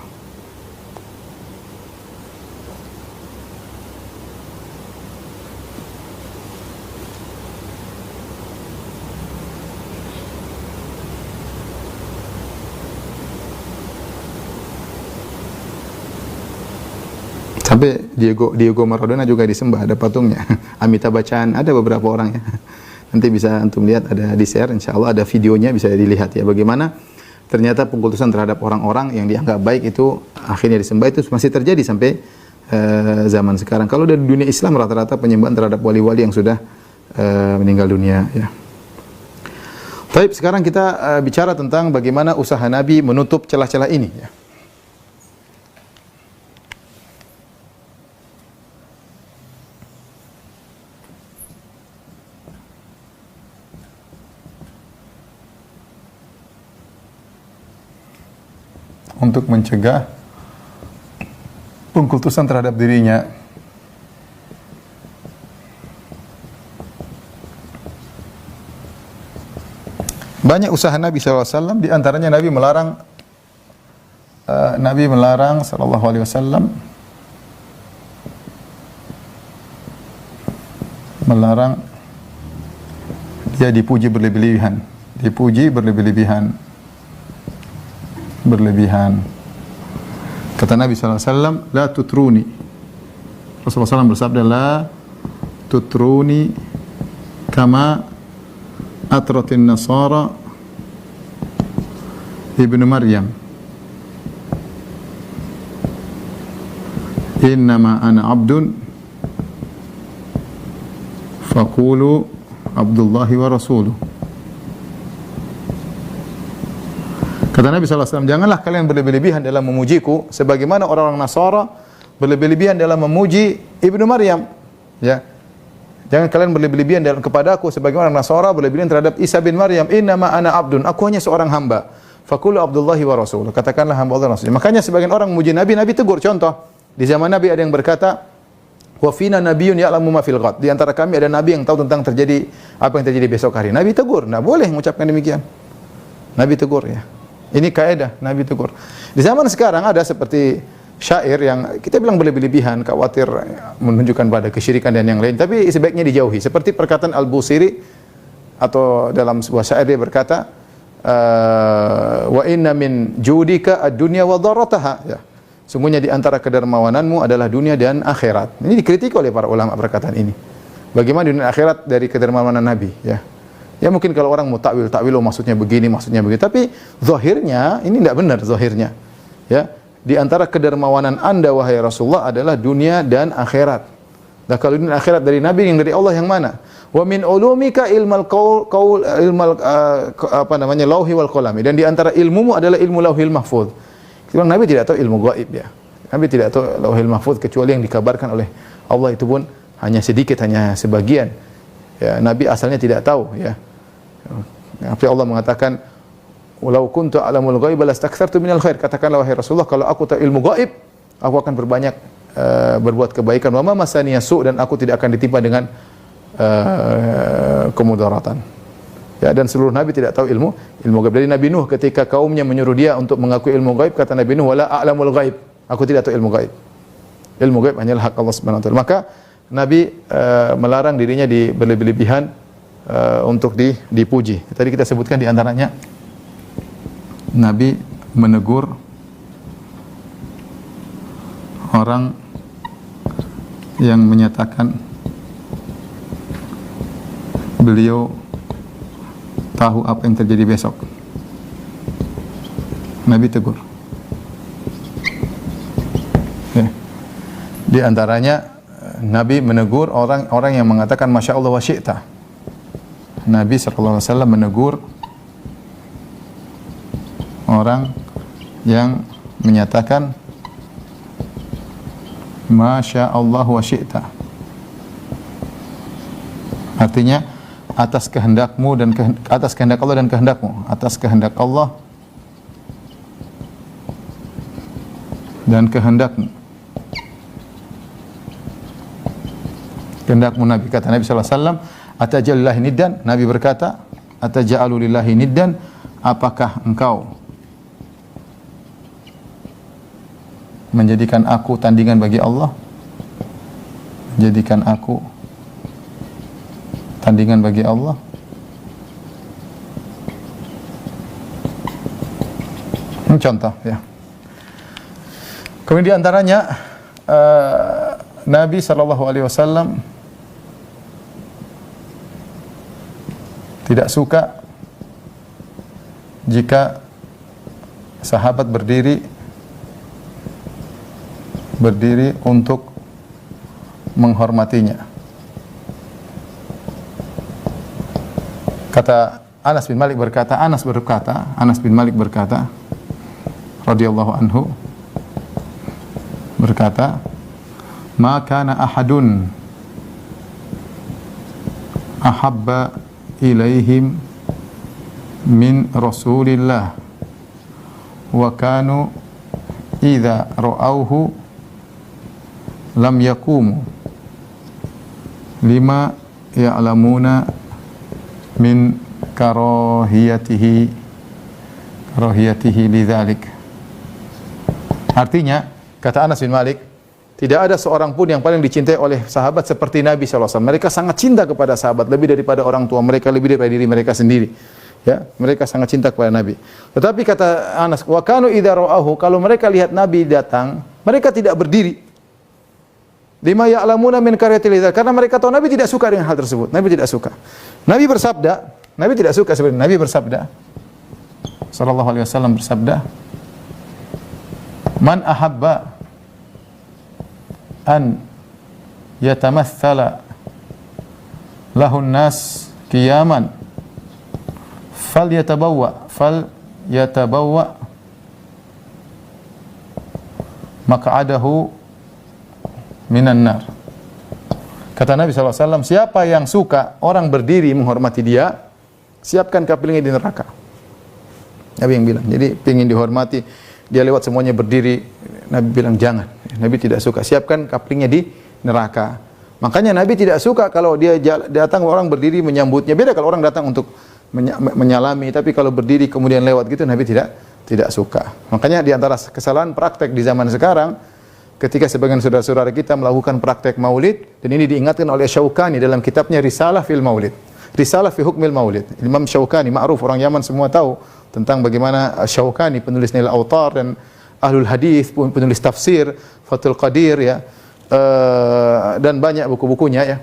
Sampai Diego Maradona juga disembah, ada patungnya. Amitabh Bachchan, ada beberapa orang ya. Nanti bisa antum lihat, ada di share, insya Allah ada videonya, bisa dilihat ya. Bagaimana ternyata pengkultusan terhadap orang-orang yang dianggap baik itu akhirnya disembah, itu masih terjadi sampai zaman sekarang. Kalau dari dunia Islam rata-rata penyembahan terhadap wali-wali yang sudah meninggal dunia ya. Baik, sekarang kita bicara tentang bagaimana usaha Nabi menutup celah-celah ini ya. Untuk mencegah pengkultusan terhadap dirinya. Banyak usaha Nabi SAW, di antaranya Nabi melarang melarang dia dipuji berlebihan. Kata Nabi SAW, la tutruni. Rasulullah SAW bersabda, la tutruni kama atratin nasara ibnu Maryam. Innama ana abdun faqulu Abdullahi wa rasuluh. Kata Nabi SAW, janganlah kalian berlebih-lebihan dalam memujiku sebagaimana orang-orang Nasara berlebih-lebihan dalam memuji Ibnu Maryam. Ya. Jangan kalian berlebih-lebihan dalam kepada aku sebagaimana orang Nasara berlebih-lebihan terhadap Isa bin Maryam. Innama ana abdun, aku hanya seorang hamba. Faqulu Abdullahi wa rasuluh. Katakanlah hamba Allah Rasul. Makanya sebagian orang memuji Nabi, Nabi tegur. Contoh, di zaman Nabi ada yang berkata, wa fina nabiyyun ya'lamu ma fil ghad. Di antara kami ada nabi yang tahu tentang apa yang terjadi besok hari. Nabi tegur, enggak boleh mengucapkan demikian. Nabi tegur ya. Ini kaidah Nabi tegur. Di zaman sekarang ada seperti syair yang kita bilang berlebih-lebihan, khawatir menunjukkan pada kesyirikan dan yang lain, tapi sebaiknya dijauhi. Seperti perkataan Al-Busiri, atau dalam sebuah syair dia berkata, wa inna min judika ad-dunya wa dharrataha. Ya. Sungguhnya di antara kedermawananmu adalah dunia dan akhirat. Ini dikritik oleh para ulama perkataan ini. Bagaimana dunia dan akhirat dari kedermawanan Nabi, ya. Ya mungkin kalau orang mau takwil, oh maksudnya begini, maksudnya begitu. Tapi zahirnya ini tidak benar zahirnya. Ya, di antara kedermawanan Anda wahai Rasulullah adalah dunia dan akhirat. Nah, kalau dunia dan akhirat dari Nabi yang dari Allah yang mana? Wa min ulumika ilmal qaul ilmal lauhi wal qalami. Dan di antara ilmumu adalah ilmu lauhil mahfuz. Sebab Nabi tidak tahu ilmu gaib, ya. Nabi tidak tahu lauhil mahfuz kecuali yang dikabarkan oleh Allah, itu pun hanya sedikit, hanya sebagian. Ya, Nabi asalnya tidak tahu, ya. Tapi Allah mengatakan, "Walau kuntu a'lamul ghaib lastakthartu minal khair." Katakanlah wahai Rasulullah, kalau aku tahu ilmu gaib, aku akan berbanyak berbuat kebaikan. Wa ma masaniya su', dan aku tidak akan ditimpa dengan kemudaratan. Ya, dan seluruh nabi tidak tahu ilmu gaib. Dari Nabi Nuh ketika kaumnya menyuruh dia untuk mengakui ilmu gaib, kata Nabi Nuh, "Wala a'lamul ghaib." Aku tidak tahu ilmu gaib. Ilmu gaib hanyalah hak Allah Subhanahu wa taala. Maka Nabi melarang dirinya berlebih-lebihan untuk dipuji. Tadi kita sebutkan di antaranya Nabi menegur orang yang menyatakan beliau tahu apa yang terjadi besok. Nabi tegur. Ya. Di antaranya Nabi menegur orang yang mengatakan Masya Allah wa syi'ta. Nabi SAW menegur orang yang menyatakan Masya Allah wa syi'ta. Artinya atas kehendakmu dan atas kehendak Allah dan kehendakmu, atas kehendak Allah dan kehendakmu. Kehendakmu Nabi, kata Nabi SAW, atajallillahi niddan. Nabi berkata, ataja'alu lillahi niddan, apakah engkau menjadikan aku tandingan bagi Allah? Menjadikan aku tandingan bagi Allah? Ini contoh, ya. Kemudian diantaranya Nabi SAW tidak suka jika sahabat berdiri untuk menghormatinya. Kata Anas bin Malik berkata, radhiyallahu anhu berkata, "Ma kana ahadun ahabba ilaihim min Rasulillah wa kanu idza ra'awhu lam yaqumu lima ya'lamuna min karahiyatihi lidzalik." Artinya, kata Anas bin Malik, tidak ada seorang pun yang paling dicintai oleh sahabat seperti Nabi SAW. Mereka sangat cinta kepada sahabat, lebih daripada orang tua mereka, lebih daripada diri mereka sendiri. Ya, mereka sangat cinta kepada Nabi. Tetapi kata Anas, wa kanu idza ra'ahu, kalau mereka lihat Nabi datang, mereka tidak berdiri. Lima ya'lamuna min karyatil lidzal, karena mereka tahu Nabi tidak suka dengan hal tersebut. Nabi tidak suka. Nabi tidak suka sebenarnya. Nabi bersabda, sallallahu alaihi wasallam bersabda, "Man ahabba an yatamathala lahun nas qiyaman falyatabawwa maq'adahu minan nar." Kata Nabi SAW, siapa yang suka orang berdiri menghormati dia, siapkan kapilnya di neraka. Nabi yang bilang. Jadi ingin dihormati, dia lewat semuanya berdiri. Nabi bilang jangan. Nabi tidak suka. Siapkan kaplingnya di neraka. Makanya Nabi tidak suka kalau dia datang orang berdiri menyambutnya. Beda kalau orang datang untuk menyalami, tapi kalau berdiri kemudian lewat gitu Nabi tidak suka. Makanya di antara kesalahan praktek di zaman sekarang, ketika sebagian saudara-saudara kita melakukan praktek maulid, dan ini diingatkan oleh Syaukani dalam kitabnya Risalah fil Maulid. Risalah fi Hukmil Maulid. Imam Syaukani, ma'ruf, orang Yaman semua tahu tentang bagaimana Syaukani penulis Nail Autar dan ahlul hadis, penulis tafsir, Fathul Qadir ya, dan banyak buku-bukunya ya.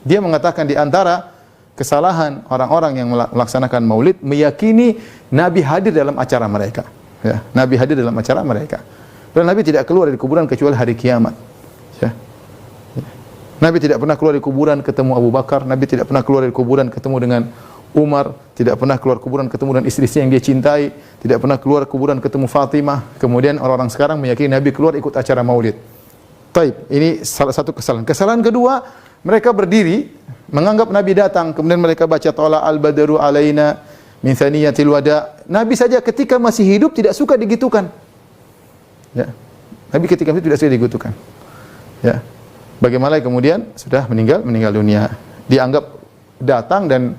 Dia mengatakan di antara kesalahan orang-orang yang melaksanakan maulid meyakini Nabi hadir dalam acara mereka. Ya, Nabi hadir dalam acara mereka. Dan Nabi tidak keluar dari kuburan kecuali hari kiamat. Ya. Nabi tidak pernah keluar dari kuburan ketemu Abu Bakar, Nabi tidak pernah keluar dari kuburan ketemu dengan Umar, tidak pernah keluar kuburan ketemu dengan istri-istri yang dia cintai, tidak pernah keluar kuburan ketemu Fatimah. Kemudian orang-orang sekarang meyakini Nabi keluar ikut acara maulid. Taib, ini salah satu kesalahan. Kesalahan kedua, mereka berdiri menganggap Nabi datang, kemudian mereka baca Tala al-Badru alaina min thaniyatil wada. Nabi saja ketika masih hidup tidak suka digitukan. Ya. Nabi ketika itu tidak suka digitukan. Ya. Bagaimana kemudian sudah meninggal dunia. Dianggap datang dan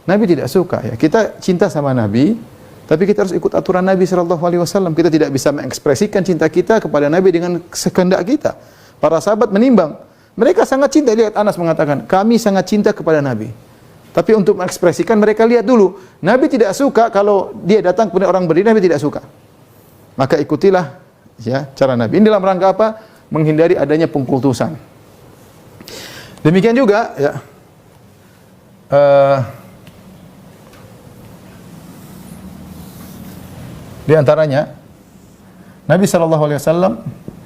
Nabi tidak suka ya. Kita cinta sama Nabi, tapi kita harus ikut aturan Nabi sallallahu alaihi wasallam. Kita tidak bisa mengekspresikan cinta kita kepada Nabi dengan sekehendak kita. Para sahabat menimbang. Mereka sangat cinta. Lihat Anas mengatakan, kami sangat cinta kepada Nabi. Tapi untuk mengekspresikan mereka lihat dulu. Nabi tidak suka kalau dia datang kepada orang berdiri, Nabi tidak suka. Maka ikutilah ya cara Nabi. Ini dalam rangka apa? Menghindari adanya pengkultusan. Demikian juga ya. Di antaranya Nabi sallallahu alaihi wasallam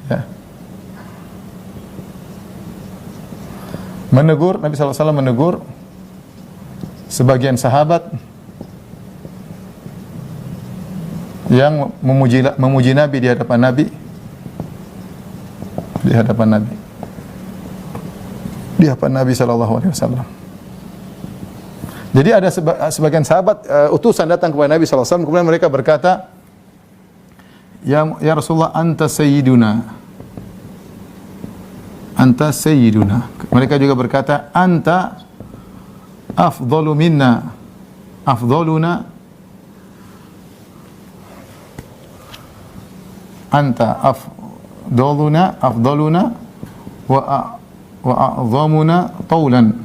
ya, menegur, Nabi sallallahu alaihi wasallam menegur sebagian sahabat yang memuji Nabi di hadapan Nabi. Di hadapan Nabi. Di hadapan Nabi sallallahu alaihi wasallam. Jadi ada sebagian sahabat utusan datang kepada Nabi sallallahu alaihi wasallam, kemudian mereka berkata, Ya Rasulullah, anta sayyiduna. Anta sayyiduna. Mereka juga berkata, anta afdalu minna. Afdaluna. Anta afdaluna wa a'zamuna taulan.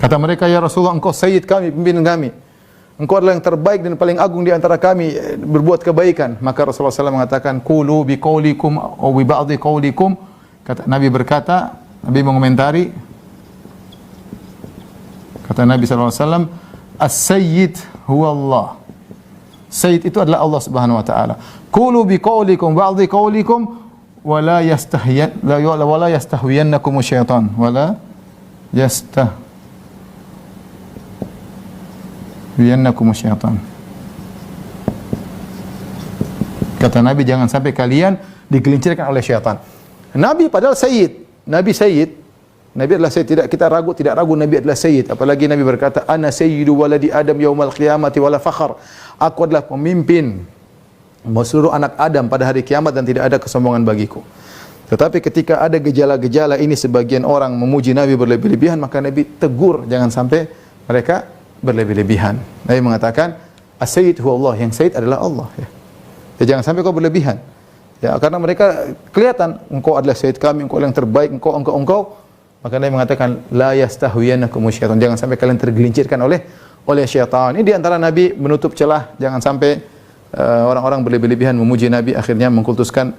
Kata mereka, ya Rasulullah, engkau sayyid kami, pimpinan kami. Engkau adalah yang terbaik dan paling agung di antara kami berbuat kebaikan. Maka Rasulullah SAW mengatakan, qulu bi qaulikum aw bi ba'dhi qaulikum. Kata Nabi berkata, Nabi mengomentari, kata Nabi SAW, as-sayyid huwa Allah. Sayyid itu adalah Allah Subhanahu wa taala. Qulu bi qaulikum ba'dhi qaulikum wa la yastahwiyannakum syaitan. Wa la yastahwiyannakum syaitan. Kata Nabi, jangan sampai kalian digelincirkan oleh syaitan. Nabi padahal sayyid, Nabi sayyid, Nabi adalah sayyid, tidak ragu Nabi adalah sayyid. Apalagi Nabi berkata, ana sayyidu waladi Adam yaumal qiyamati wala fakhr. Aku adalah pemimpin seluruh anak Adam pada hari kiamat dan tidak ada kesombongan bagiku. Tetapi ketika ada gejala-gejala ini, sebagian orang memuji Nabi berlebih-lebihan, maka Nabi tegur jangan sampai mereka berlebih-lebihan. Nabi mengatakan, as-sayyid huwa Allah, yang sayyid adalah Allah ya. Ya, jangan sampai kau berlebihan. Ya, karena mereka kelihatan engkau adalah sayyid kami, engkau yang terbaik, engkau. Maka Nabi mengatakan, la yastahwiyannakum syaitan, jangan sampai kalian tergelincirkan oleh syaitan. Ini di antara Nabi menutup celah jangan sampai orang-orang berlebih-lebihan memuji Nabi, akhirnya mengkultuskan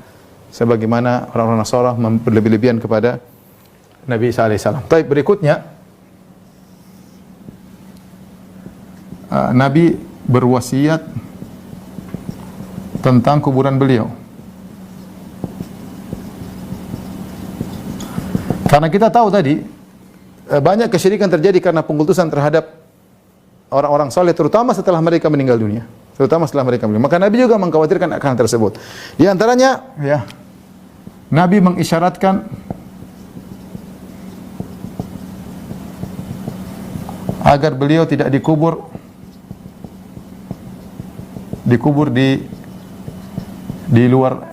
sebagaimana orang-orang Nasara berlebih-lebihan kepada Nabi sallallahu alaihi wasallam. Baik, berikutnya Nabi berwasiat tentang kuburan beliau. Karena kita tahu tadi banyak kesyirikan terjadi karena pengkultusan terhadap orang-orang saleh, terutama setelah mereka meninggal dunia. Maka Nabi juga mengkhawatirkan akan hal tersebut. Di antaranya, ya, Nabi mengisyaratkan agar beliau tidak dikubur di luar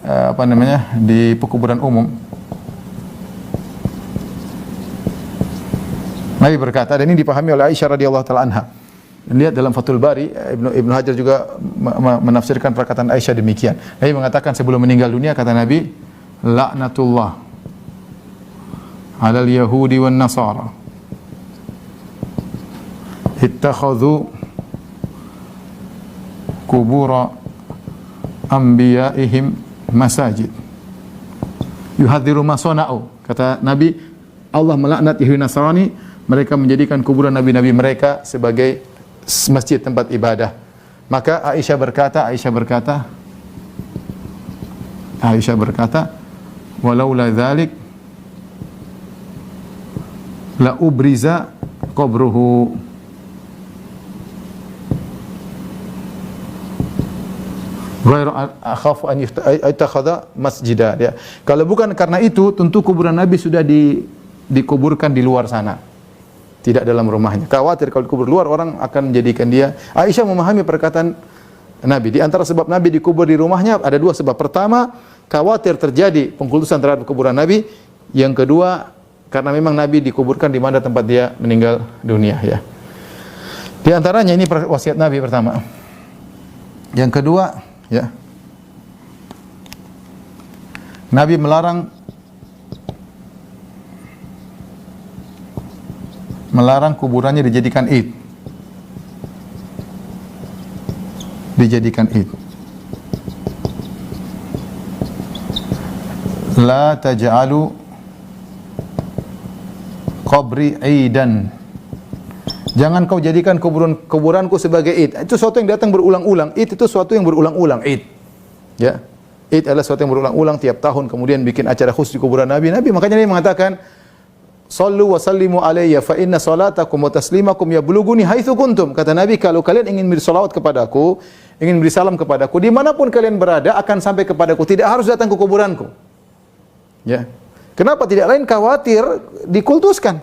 di pekuburan umum. Nabi berkata, dan ini dipahami oleh Aisyah radhiyallahu taala anha. Lihat dalam Fathul Bari, Ibnu Hajar juga menafsirkan perkataan Aisyah demikian. Nabi mengatakan sebelum meninggal dunia, kata Nabi, laknatullah 'alal yahudi wan nasara ittakhadhu qubur anbiya'ihim masajid yuhadziru ma sana'u. Kata Nabi, Allah melaknat Yahudi Nasrani, mereka menjadikan kuburan nabi-nabi mereka sebagai masjid tempat ibadah. Maka Aisyah berkata, walaula dzalik la ubriza qabruhu. Ghairu akhafu an yatakhadha masjidah, ya. Kalau bukan karena itu, tentu kuburan Nabi sudah dikuburkan di luar sana, tidak dalam rumahnya. Khawatir kalau dikubur luar, orang akan menjadikan dia. Aisyah memahami perkataan Nabi. Di antara sebab Nabi dikubur di rumahnya ada dua sebab. Pertama, khawatir terjadi pengkultusan terhadap kuburan Nabi. Yang kedua, karena memang Nabi dikuburkan di mana tempat dia meninggal dunia, ya. Di antaranya ini wasiat Nabi pertama. Yang kedua, ya, Nabi melarang kuburannya dijadikan id. La taj'alu qabri aidan. Jangan kau jadikan kuburanku sebagai id. Itu sesuatu yang datang berulang-ulang. Id itu sesuatu yang berulang-ulang. Id, ya. Id adalah sesuatu yang berulang-ulang tiap tahun. Kemudian bikin acara khusus di kuburan Nabi. Makanya dia mengatakan, sallu wa sallimu alayya fa inna salatakum wa taslimakum yablughuni haitsu kuntum. Kata Nabi, kalau kalian ingin beri salawat kepadaku, ingin beri salam kepadaku, dimanapun kalian berada akan sampai kepadaku. Tidak harus datang ke kuburanku. Ya. Kenapa tidak? Lain khawatir dikultuskan.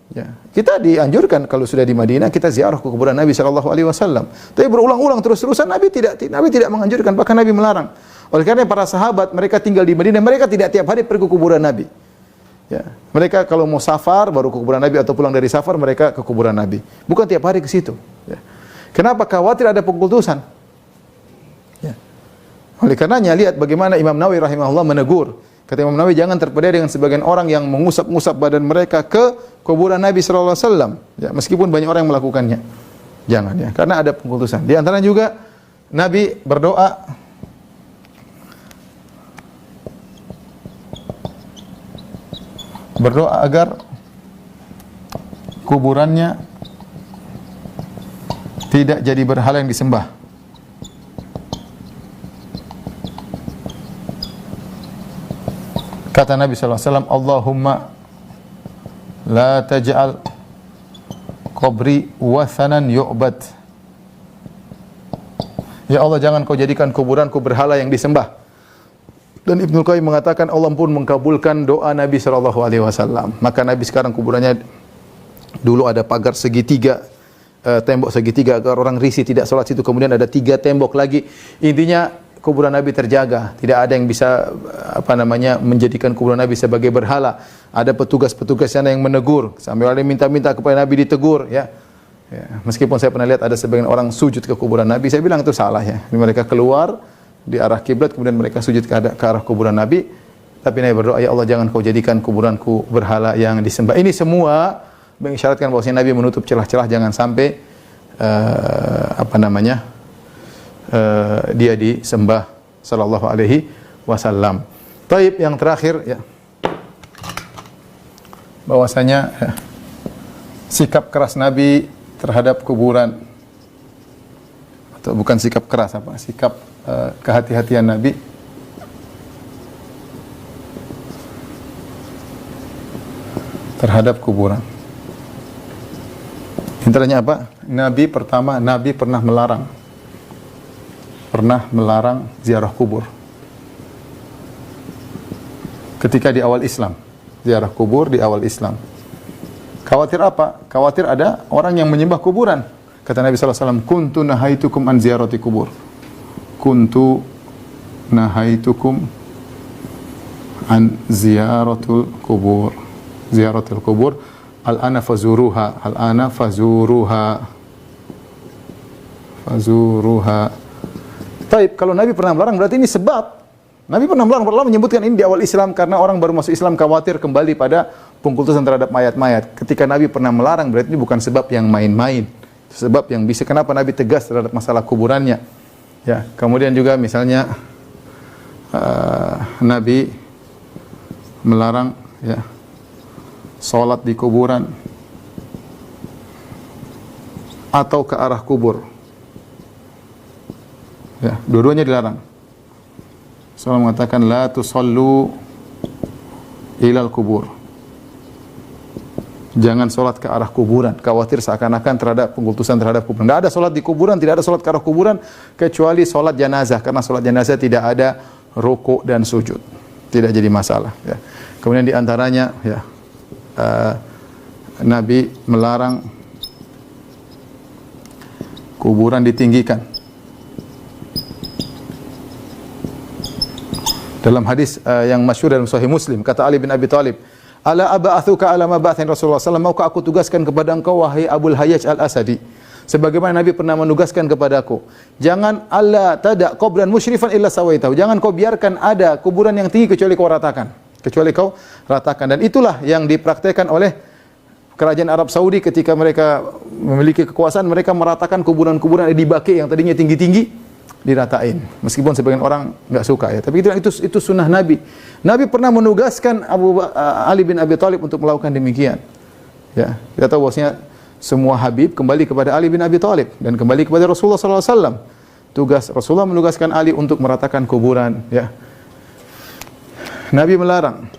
Ya, kita dianjurkan kalau sudah di Madinah kita ziarah ke kuburan Nabi sallallahu alaihi wasallam. Tapi berulang-ulang terus-terusan Nabi tidak menganjurkan, bahkan Nabi melarang. Oleh karena para sahabat mereka tinggal di Madinah, mereka tidak tiap hari pergi ke kuburan Nabi. Ya, mereka kalau mau safar baru ke kuburan Nabi atau pulang dari safar mereka ke kuburan Nabi. Bukan tiap hari ke situ. Ya. Kenapa? Khawatir ada pengkultusan. Ya. Oleh karenanya lihat bagaimana Imam Nawawi rahimahullah menegur. Kata Imam Nawawi, jangan terpedaya dengan sebagian orang yang mengusap-ngusap badan mereka ke kuburan Nabi sallallahu alaihi wasallam. Ya, meskipun banyak orang yang melakukannya. Jangan, ya, karena ada pengkultusan. Di antara juga Nabi berdoa agar kuburannya tidak jadi berhala yang disembah. Kata Nabi sallallahu alaihi wasallam, Allahumma la taj'al qabri wathanan yu'bad. Ya Allah, jangan kau jadikan kuburanku berhala yang disembah. Dan Ibnu Qayyim mengatakan Allah pun mengkabulkan doa Nabi sallallahu alaihi wasallam. Maka Nabi sekarang kuburannya dulu ada pagar segitiga, tembok segitiga agar orang risih tidak salat situ. Kemudian ada 3 tembok lagi. Intinya kuburan Nabi terjaga, tidak ada yang bisa menjadikan kuburan Nabi sebagai berhala. Ada petugas-petugas sana yang menegur, sambil ada minta-minta kepada Nabi ditegur, ya. Ya, meskipun saya pernah lihat ada sebagian orang sujud ke kuburan Nabi, saya bilang itu salah, ya. Mereka keluar di arah kiblat kemudian mereka sujud ke arah kuburan Nabi, tapi Nabi berdoa, ya Allah jangan kau jadikan kuburanku berhala yang disembah. Ini semua mengisyaratkan bahwasanya Nabi menutup celah-celah jangan sampai dia disembah sallallahu alaihi wasallam. Taib, yang terakhir, ya, bahwasanya sikap keras Nabi terhadap kuburan, atau bukan sikap keras, sikap kehati-hatian Nabi terhadap kuburan. Intinya apa? Nabi pernah melarang ziarah kubur. Ketika di awal Islam, ziarah kubur di awal Islam. Khawatir apa? Khawatir ada orang yang menyembah kuburan. Kata Nabi sallallahu alaihi wasallam, "Kuntu nahaitukum an ziyarati kubur." Kuntu nahaitukum an ziyaratul kubur. Ziyaratul kubur. Al-ana fazuruha. Al-ana fazuruha. Taib, kalau Nabi pernah melarang berarti ini sebab. Nabi pernah melarang, Allah menyebutkan ini di awal Islam karena orang baru masuk Islam khawatir kembali pada pengkultusan terhadap mayat-mayat. Ketika Nabi pernah melarang berarti ini bukan sebab yang main-main. Sebab yang bisa. Kenapa Nabi tegas terhadap masalah kuburannya? Ya, kemudian juga misalnya Nabi melarang ya salat di kuburan atau ke arah kubur. Ya, dua-duanya dilarang. Rasulullah mengatakan la tusallu ilal kubur. Jangan solat ke arah kuburan. Khawatir seakan-akan terhadap pengkultusan terhadap kuburan. Tidak ada solat di kuburan, tidak ada solat ke arah kuburan kecuali solat jenazah. Karena solat jenazah tidak ada rukuk dan sujud. Tidak jadi masalah. Ya. Kemudian di antaranya ya, Nabi melarang kuburan ditinggikan. Dalam hadis yang masyhur dalam Sahih Muslim, kata Ali bin Abi Thalib, "Ala aba'athuka ala ma ba'athan Rasulullah sallallahu alaihi wasallam, maukah aku tugaskan kepada engkau wahai Abul Hayyaj Al-Asadi, sebagaimana Nabi pernah menugaskan kepadaku, jangan alla tada' qabran musyrifan illa sawaitahu." Jangan kau biarkan ada kuburan yang tinggi kecuali kau ratakan. Kecuali kau ratakan. Dan itulah yang dipraktekkan oleh kerajaan Arab Saudi ketika mereka memiliki kekuasaan, mereka meratakan kuburan-kuburan di Baqi yang tadinya tinggi-tinggi diratain. Meskipun sebagian orang enggak suka ya, tapi itu sunnah Nabi. Nabi pernah menugaskan Ali bin Abi Thalib untuk melakukan demikian. Ya, kita tahu bahwasanya semua Habib kembali kepada Ali bin Abi Thalib dan kembali kepada Rasulullah sallallahu alaihi wasallam. Tugas Rasulullah menugaskan Ali untuk meratakan kuburan, ya. Nabi melarang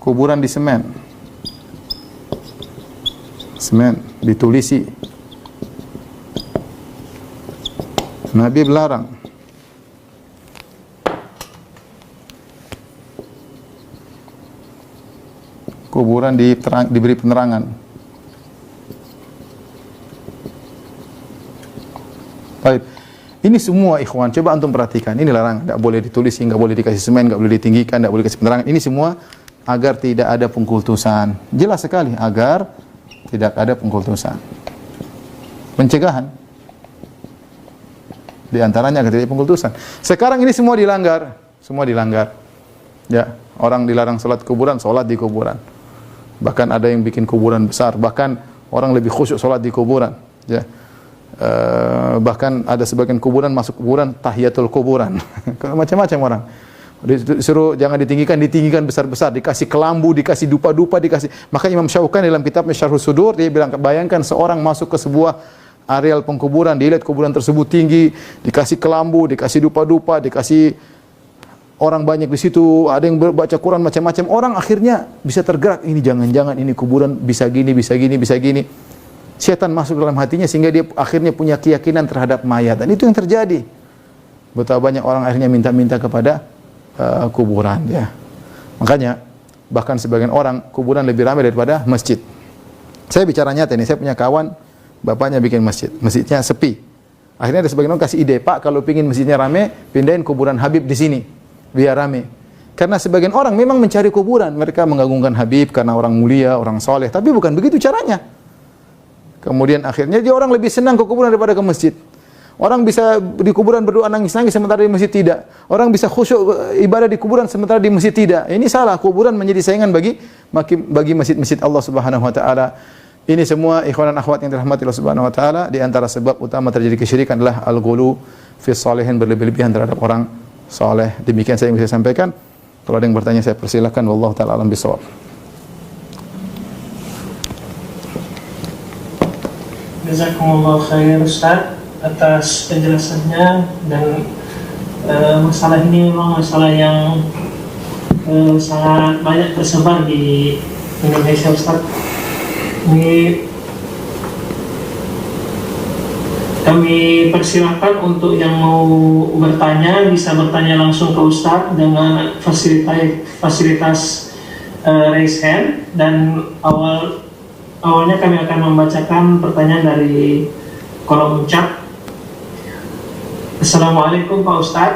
kuburan di semen. Semen ditulisi. Nabi melarang kuburan diberi penerangan. Baik. Ini semua ikhwan, coba antum perhatikan. Ini larangan, enggak boleh ditulisi, enggak boleh dikasih semen, enggak boleh ditinggikan, enggak boleh dikasih penerangan. Ini semua agar tidak ada pengkultusan. Jelas sekali, agar tidak ada pengkultusan. Pencegahan. Di antaranya agar tidak pengkultusan. Sekarang ini semua dilanggar, semua dilanggar. Ya, orang dilarang salat kuburan, salat di kuburan. Bahkan ada yang bikin kuburan besar, bahkan orang lebih khusyuk salat di kuburan, ya. Bahkan ada sebagian kuburan masuk kuburan tahiyatul kuburan. Macam-macam orang. Disuruh jangan ditinggikan, ditinggikan besar-besar, dikasih kelambu, dikasih dupa-dupa, dikasih. Maka Imam Syauqani dalam kitabnya Syarhus Sudur dia bilang, bayangkan seorang masuk ke sebuah areal pengkuburan, dilihat kuburan tersebut tinggi, dikasih kelambu, dikasih dupa-dupa, dikasih orang banyak di situ, ada yang baca Quran macam-macam, orang akhirnya bisa tergerak, ini jangan-jangan ini kuburan bisa gini, bisa gini, bisa gini. Setan masuk dalam hatinya sehingga dia akhirnya punya keyakinan terhadap mayat, dan itu yang terjadi. Betapa banyak orang akhirnya minta-minta kepada kuburan, ya. Makanya bahkan sebagian orang kuburan lebih ramai daripada masjid. Saya bicara nyata ini, saya punya kawan bapaknya bikin masjid, masjidnya sepi. Akhirnya ada sebagian orang kasih ide, Pak, kalau pingin masjidnya rame, pindahin kuburan Habib di sini, biar rame. Karena sebagian orang memang mencari kuburan, mereka mengagungkan Habib karena orang mulia, orang soleh, tapi bukan begitu caranya. Kemudian akhirnya dia orang lebih senang ke kuburan daripada ke masjid. Orang bisa di kuburan berdoa nangis-nangis sementara di masjid tidak. Orang bisa khusyuk ibadah di kuburan sementara di masjid tidak. Ini salah, kuburan menjadi saingan bagi masjid-masjid Allah Subhanahu wa taala. Ini semua ikhwan dan akhwat yang dirahmati Allah Subhanahu wa taala, di antara sebab utama terjadi kesyirikan adalah al-ghulu fi shalihin, berlebih-lebihan terhadap orang saleh. Demikian saya yang bisa sampaikan. Kalau ada yang bertanya saya persilakan, wallahu taala alam bisawab. Jazakumullah khair Ustaz atas penjelasannya, dan masalah ini memang masalah yang sangat banyak tersebar di Indonesia Ustaz. Ini kami persilahkan untuk yang mau bertanya bisa bertanya langsung ke Ustaz dengan fasilitas raise hand, dan awalnya kami akan membacakan pertanyaan dari kolom chat. Assalamualaikum Pak Ustaz.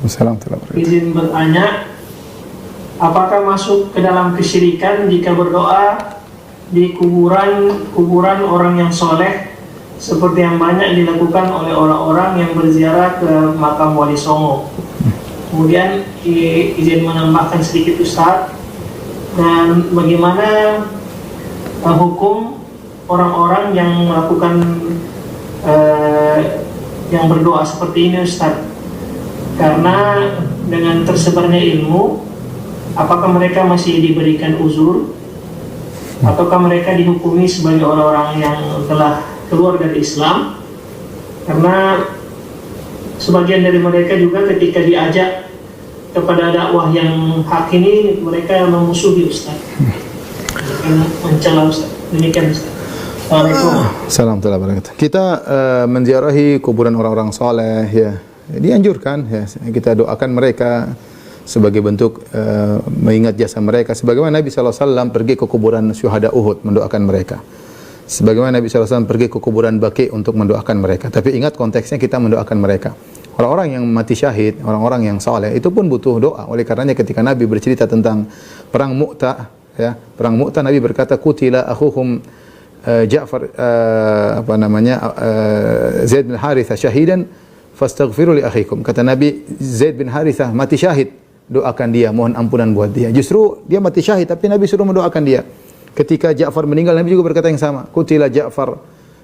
Assalamualaikum. Izin bertanya, apakah masuk ke dalam kesyirikan jika berdoa di kuburan orang yang soleh seperti yang banyak dilakukan oleh orang-orang yang berziarah ke makam Wali Songo? Kemudian izin menambahkan sedikit Ustaz, dan bagaimana hukum orang-orang yang melakukan yang berdoa seperti ini Ustaz? Karena dengan tersebarnya ilmu, apakah mereka masih diberikan uzur ataukah mereka dihukumi sebagai orang-orang yang telah keluar dari Islam? Karena sebagian dari mereka juga ketika diajak kepada dakwah yang hak ini, mereka memusuhi Ustaz, mencela Ustaz. Demikian Ustaz. Assalamualaikum warahmatullahi wabarakatuh. Kita menziarahi kuburan orang-orang saleh, ya, dianjurkan, ya, kita doakan mereka sebagai bentuk mengingat jasa mereka. Sebagaimana Nabi SAW pergi ke kuburan syuhada Uhud mendoakan mereka. Sebagaimana Nabi SAW pergi ke kuburan Baqi untuk mendoakan mereka. Tapi ingat konteksnya, kita mendoakan mereka. Orang-orang yang mati syahid, orang-orang yang saleh itu pun butuh doa. Oleh karenanya ketika Nabi bercerita tentang perang Mu'tah, ya, perang Mu'tah, Nabi berkata, "Qutila akhuhum Ja'far Zaid bin Harithah syahidan fastaghfiru li akhikum." Kata Nabi, Zaid bin Harithah mati syahid, doakan dia, mohon ampunan buat dia. Justru dia mati syahid tapi Nabi suruh mendoakan dia. Ketika Ja'far meninggal, Nabi juga berkata yang sama, "Qutila Ja'far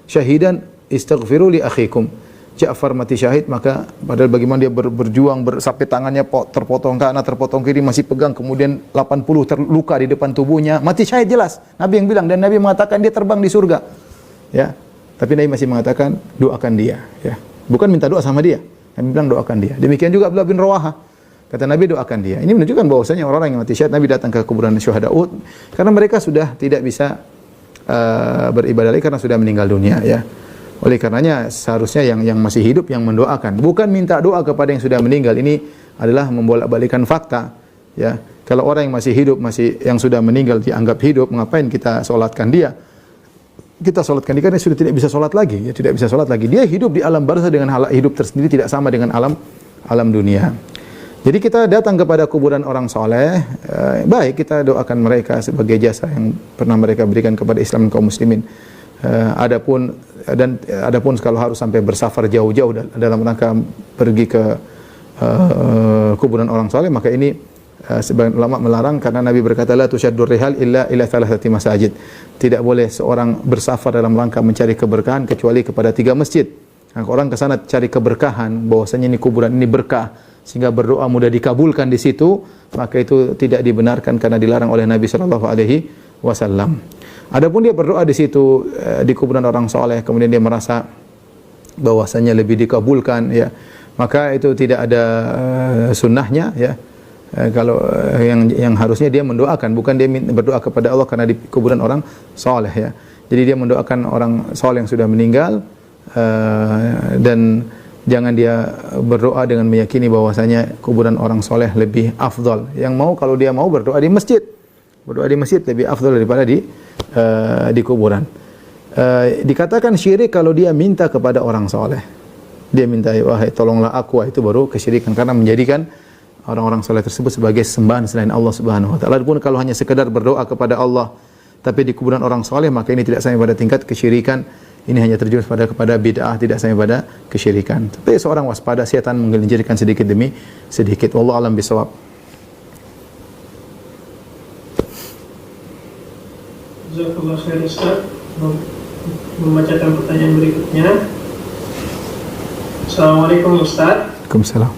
syahidan istaghfiru li akhikum." Ja'far mati syahid, maka padahal bagaimana dia berjuang sampai tangannya terpotong kanan, terpotong kiri, masih pegang, kemudian 80 terluka di depan tubuhnya, mati syahid jelas. Nabi yang bilang, dan Nabi mengatakan dia terbang di surga. Ya. Tapi Nabi masih mengatakan doakan dia, ya. Bukan minta doa sama dia. Nabi bilang doakan dia. Demikian juga Abdullah bin Rawaha. Kata Nabi doakan dia. Ini menunjukkan bahwasanya orang-orang yang mati syahid, Nabi datang ke kuburan syuhada Uhud karena mereka sudah tidak bisa beribadah lagi karena sudah meninggal dunia, ya. Oleh karenanya seharusnya yang masih hidup yang mendoakan, bukan minta doa kepada yang sudah meninggal. Ini adalah membolak-balikan fakta, ya. Kalau orang yang masih hidup, yang sudah meninggal dianggap hidup, ngapain kita sholatkan dia? Kita sholatkan dia karena sudah tidak bisa sholat lagi, ya, tidak bisa sholat lagi. Dia hidup di alam barzah dengan hal hidup tersendiri, tidak sama dengan alam dunia. Jadi kita datang kepada kuburan orang soleh, baik kita doakan mereka sebagai jasa yang pernah mereka berikan kepada Islam dan kaum muslimin. Adapun kalau harus sampai bersafar jauh-jauh dalam rangka pergi ke kuburan orang soleh, maka ini sebagian ulama melarang karena Nabi berkata, la tusyaddur rihal illa thalathati masajid. Tidak boleh seorang bersafar dalam rangka mencari keberkahan kecuali kepada 3 masjid. Nah, orang ke sana cari keberkahan, bahwasanya ini kuburan ini berkah, sehingga berdoa mudah dikabulkan di situ, maka itu tidak dibenarkan karena dilarang oleh Nabi sallallahu alaihi wasallam. Adapun dia berdoa di situ di kuburan orang soleh, kemudian dia merasa bahwasanya lebih dikabulkan, ya, maka itu tidak ada sunnahnya, ya. Kalau yang harusnya dia mendoakan, bukan dia berdoa kepada Allah karena di kuburan orang soleh, ya. Jadi dia mendoakan orang soleh yang sudah meninggal, dan jangan dia berdoa dengan meyakini bahwasanya kuburan orang soleh lebih afdal. Yang mau, kalau dia mau berdoa di masjid, lebih afdal daripada di kuburan. Dikatakan syirik kalau dia minta kepada orang soleh. Dia minta, wahai tolonglah aku, itu baru kesyirikan karena menjadikan orang-orang soleh tersebut sebagai sembahan selain Allah Subhanahu wa taala. Adapun kalau hanya sekedar berdoa kepada Allah tapi di kuburan orang soleh, maka ini tidak sampai pada tingkat kesyirikan. Ini hanya terjun kepada bid'ah, tidak sampai pada kesyirikan. Tapi seorang waspada, setan menggelincirkan sedikit demi sedikit. Wallahu a'lam bishawab. Jazakallah khair Ustaz. Membacakan pertanyaan berikutnya. Assalamualaikum Ustaz. Waalaikumsalam.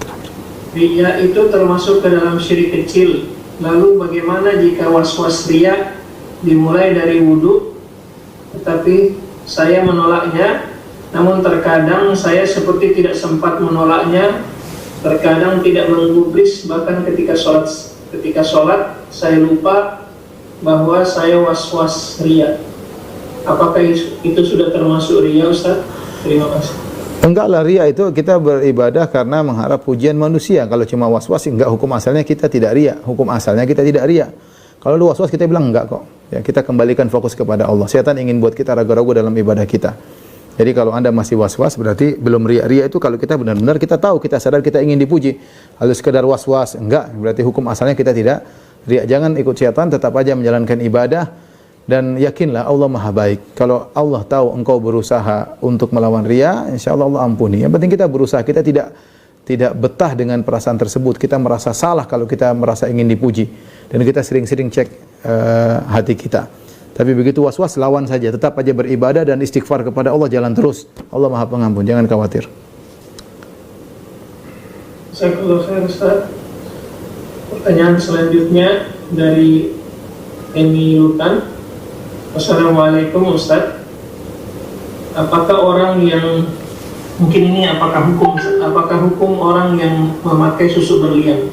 Riya itu termasuk ke dalam syirik kecil. Lalu bagaimana jika was-was riya dimulai dari wudu, tetapi saya menolaknya, namun terkadang saya seperti tidak sempat menolaknya, terkadang tidak menggubris, bahkan ketika sholat saya lupa bahwa saya was-was riya. Apakah itu sudah termasuk riya Ustaz? Terima kasih. Enggaklah, riya itu kita beribadah karena mengharap pujian manusia. Kalau cuma was-was, enggak, hukum asalnya kita tidak riya. Hukum asalnya kita tidak riya. Kalau lu was-was kita bilang enggak kok. Ya, kita kembalikan fokus kepada Allah. Setan ingin buat kita ragu-ragu dalam ibadah kita. Jadi kalau Anda masih was-was berarti belum riya. Riya itu kalau kita benar-benar kita tahu, kita sadar kita ingin dipuji. Lalu sekedar was-was, enggak, berarti hukum asalnya kita tidak riya. Jangan ikut setan, tetap aja menjalankan ibadah dan yakinlah Allah Maha baik. Kalau Allah tahu engkau berusaha untuk melawan riya, insyaallah Allah ampuni. Yang penting kita berusaha, kita tidak betah dengan perasaan tersebut. Kita merasa salah kalau kita merasa ingin dipuji. Dan kita sering-sering cek hati kita. Tapi begitu was-was lawan saja, tetap aja beribadah dan istighfar kepada Allah, jalan terus. Allah Maha Pengampun, jangan khawatir. Jazakallahu khair Ustaz. Pertanyaan selanjutnya dari Emi Lutan. Assalamualaikum Ustaz. Apakah orang yang mungkin ini apakah hukum orang yang memakai susu berlian?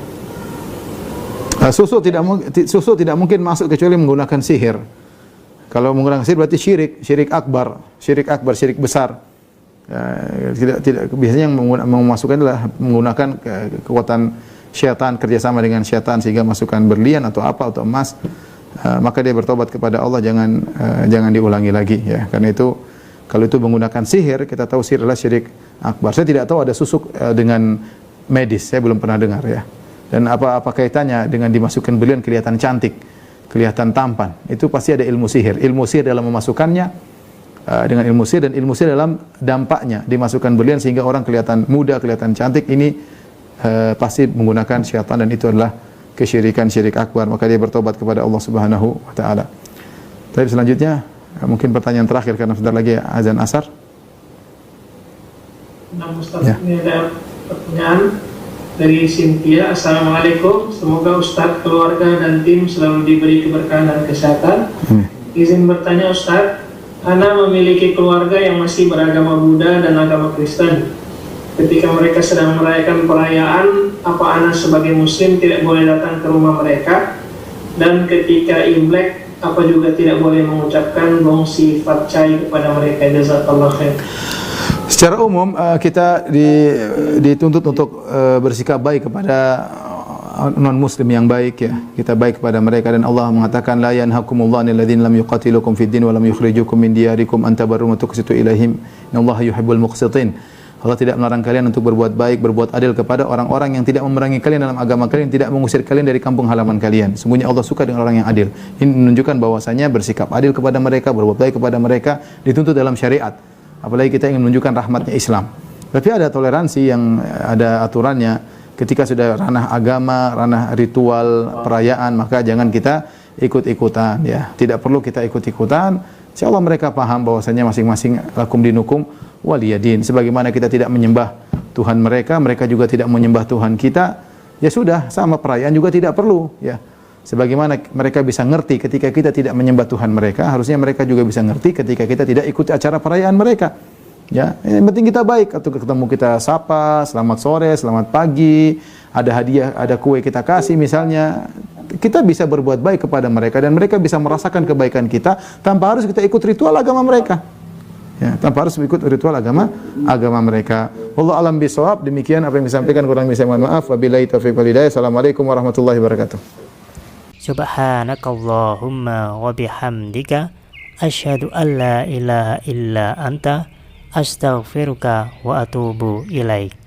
Susu tidak mungkin masuk kecuali menggunakan sihir. Kalau menggunakan sihir berarti syirik akbar, syirik besar. Tidak biasanya yang memasukkan adalah menggunakan kekuatan syaitan, kerjasama dengan syaitan sehingga masukkan berlian atau apa atau emas. Maka dia bertobat kepada Allah, jangan diulangi lagi ya. Karena itu kalau itu menggunakan sihir, kita tahu sihir adalah syirik akbar. Saya tidak tahu ada susuk dengan medis, saya belum pernah dengar ya. Dan apa kaitannya dengan dimasukkan berlian kelihatan cantik, kelihatan tampan? Itu pasti ada ilmu sihir. Ilmu sihir dalam memasukkannya dengan ilmu sihir, dan ilmu sihir dalam dampaknya dimasukkan berlian sehingga orang kelihatan muda, kelihatan cantik. Ini pasti menggunakan syaitan dan itu adalah kesyirikan, syirik akbar. Maka dia bertobat kepada Allah Subhanahu wa taala. Tapi selanjutnya mungkin pertanyaan terakhir karena sebentar lagi azan asar. Nah, Ustaz, ini ada pertanyaan dari Cynthia. Assalamualaikum, semoga Ustaz, keluarga dan tim selalu diberi keberkahan dan kesehatan. Izin bertanya Ustaz, Ana memiliki keluarga yang masih beragama Buddha dan agama Kristen. Ketika mereka sedang merayakan perayaan, apa Ana sebagai Muslim tidak boleh datang ke rumah mereka? Dan ketika Imlek, apa juga tidak boleh mengucapkan gongsi fatcai kepada mereka? Jazakallah khair. Secara umum kita dituntut untuk bersikap baik kepada non-muslim yang baik ya. Kita baik kepada mereka, dan Allah mengatakan la yanhakumullahu anil ladzina lam yuqatilukum fid din wa lam yukhrijukum min diyarikum an tabarru wa tuqsitu ilaihim innallaha yuhibbul muqsitin. Allah tidak melarang kalian untuk berbuat baik, berbuat adil kepada orang-orang yang tidak memerangi kalian dalam agama kalian, tidak mengusir kalian dari kampung halaman kalian. Sungguhnya Allah suka dengan orang yang adil. Ini menunjukkan bahwasanya bersikap adil kepada mereka, berbuat baik kepada mereka dituntut dalam syariat. Apalagi kita ingin menunjukkan rahmatnya Islam. Tapi ada toleransi yang ada aturannya. Ketika sudah ranah agama, ranah ritual, perayaan, maka jangan kita ikut-ikutan ya. Tidak perlu kita ikut-ikutan. Insyaallah mereka paham bahwasanya masing-masing lakum dinukum waliyadin. Sebagaimana kita tidak menyembah Tuhan mereka, mereka juga tidak menyembah Tuhan kita. Ya sudah, sama perayaan juga tidak perlu ya. Sebagaimana mereka bisa ngerti ketika kita tidak menyembah Tuhan mereka, harusnya mereka juga bisa ngerti ketika kita tidak ikut acara perayaan mereka. Ya, yang penting kita baik. Atau ketemu kita sapa, selamat sore, selamat pagi, ada hadiah, ada kue kita kasih misalnya. Kita bisa berbuat baik kepada mereka dan mereka bisa merasakan kebaikan kita tanpa harus kita ikut ritual agama mereka. Ya, tanpa harus ikut ritual agama mereka. Wallahu a'lam bishawab. Demikian apa yang disampaikan, kurang bisa mohon maaf. Wabillahi taufiq wal hidayah. Assalamualaikum warahmatullahi wabarakatuh. Subhanakallahumma wa bihamdika asyhadu an la ilaha illa anta astaghfiruka wa atubu ilaik.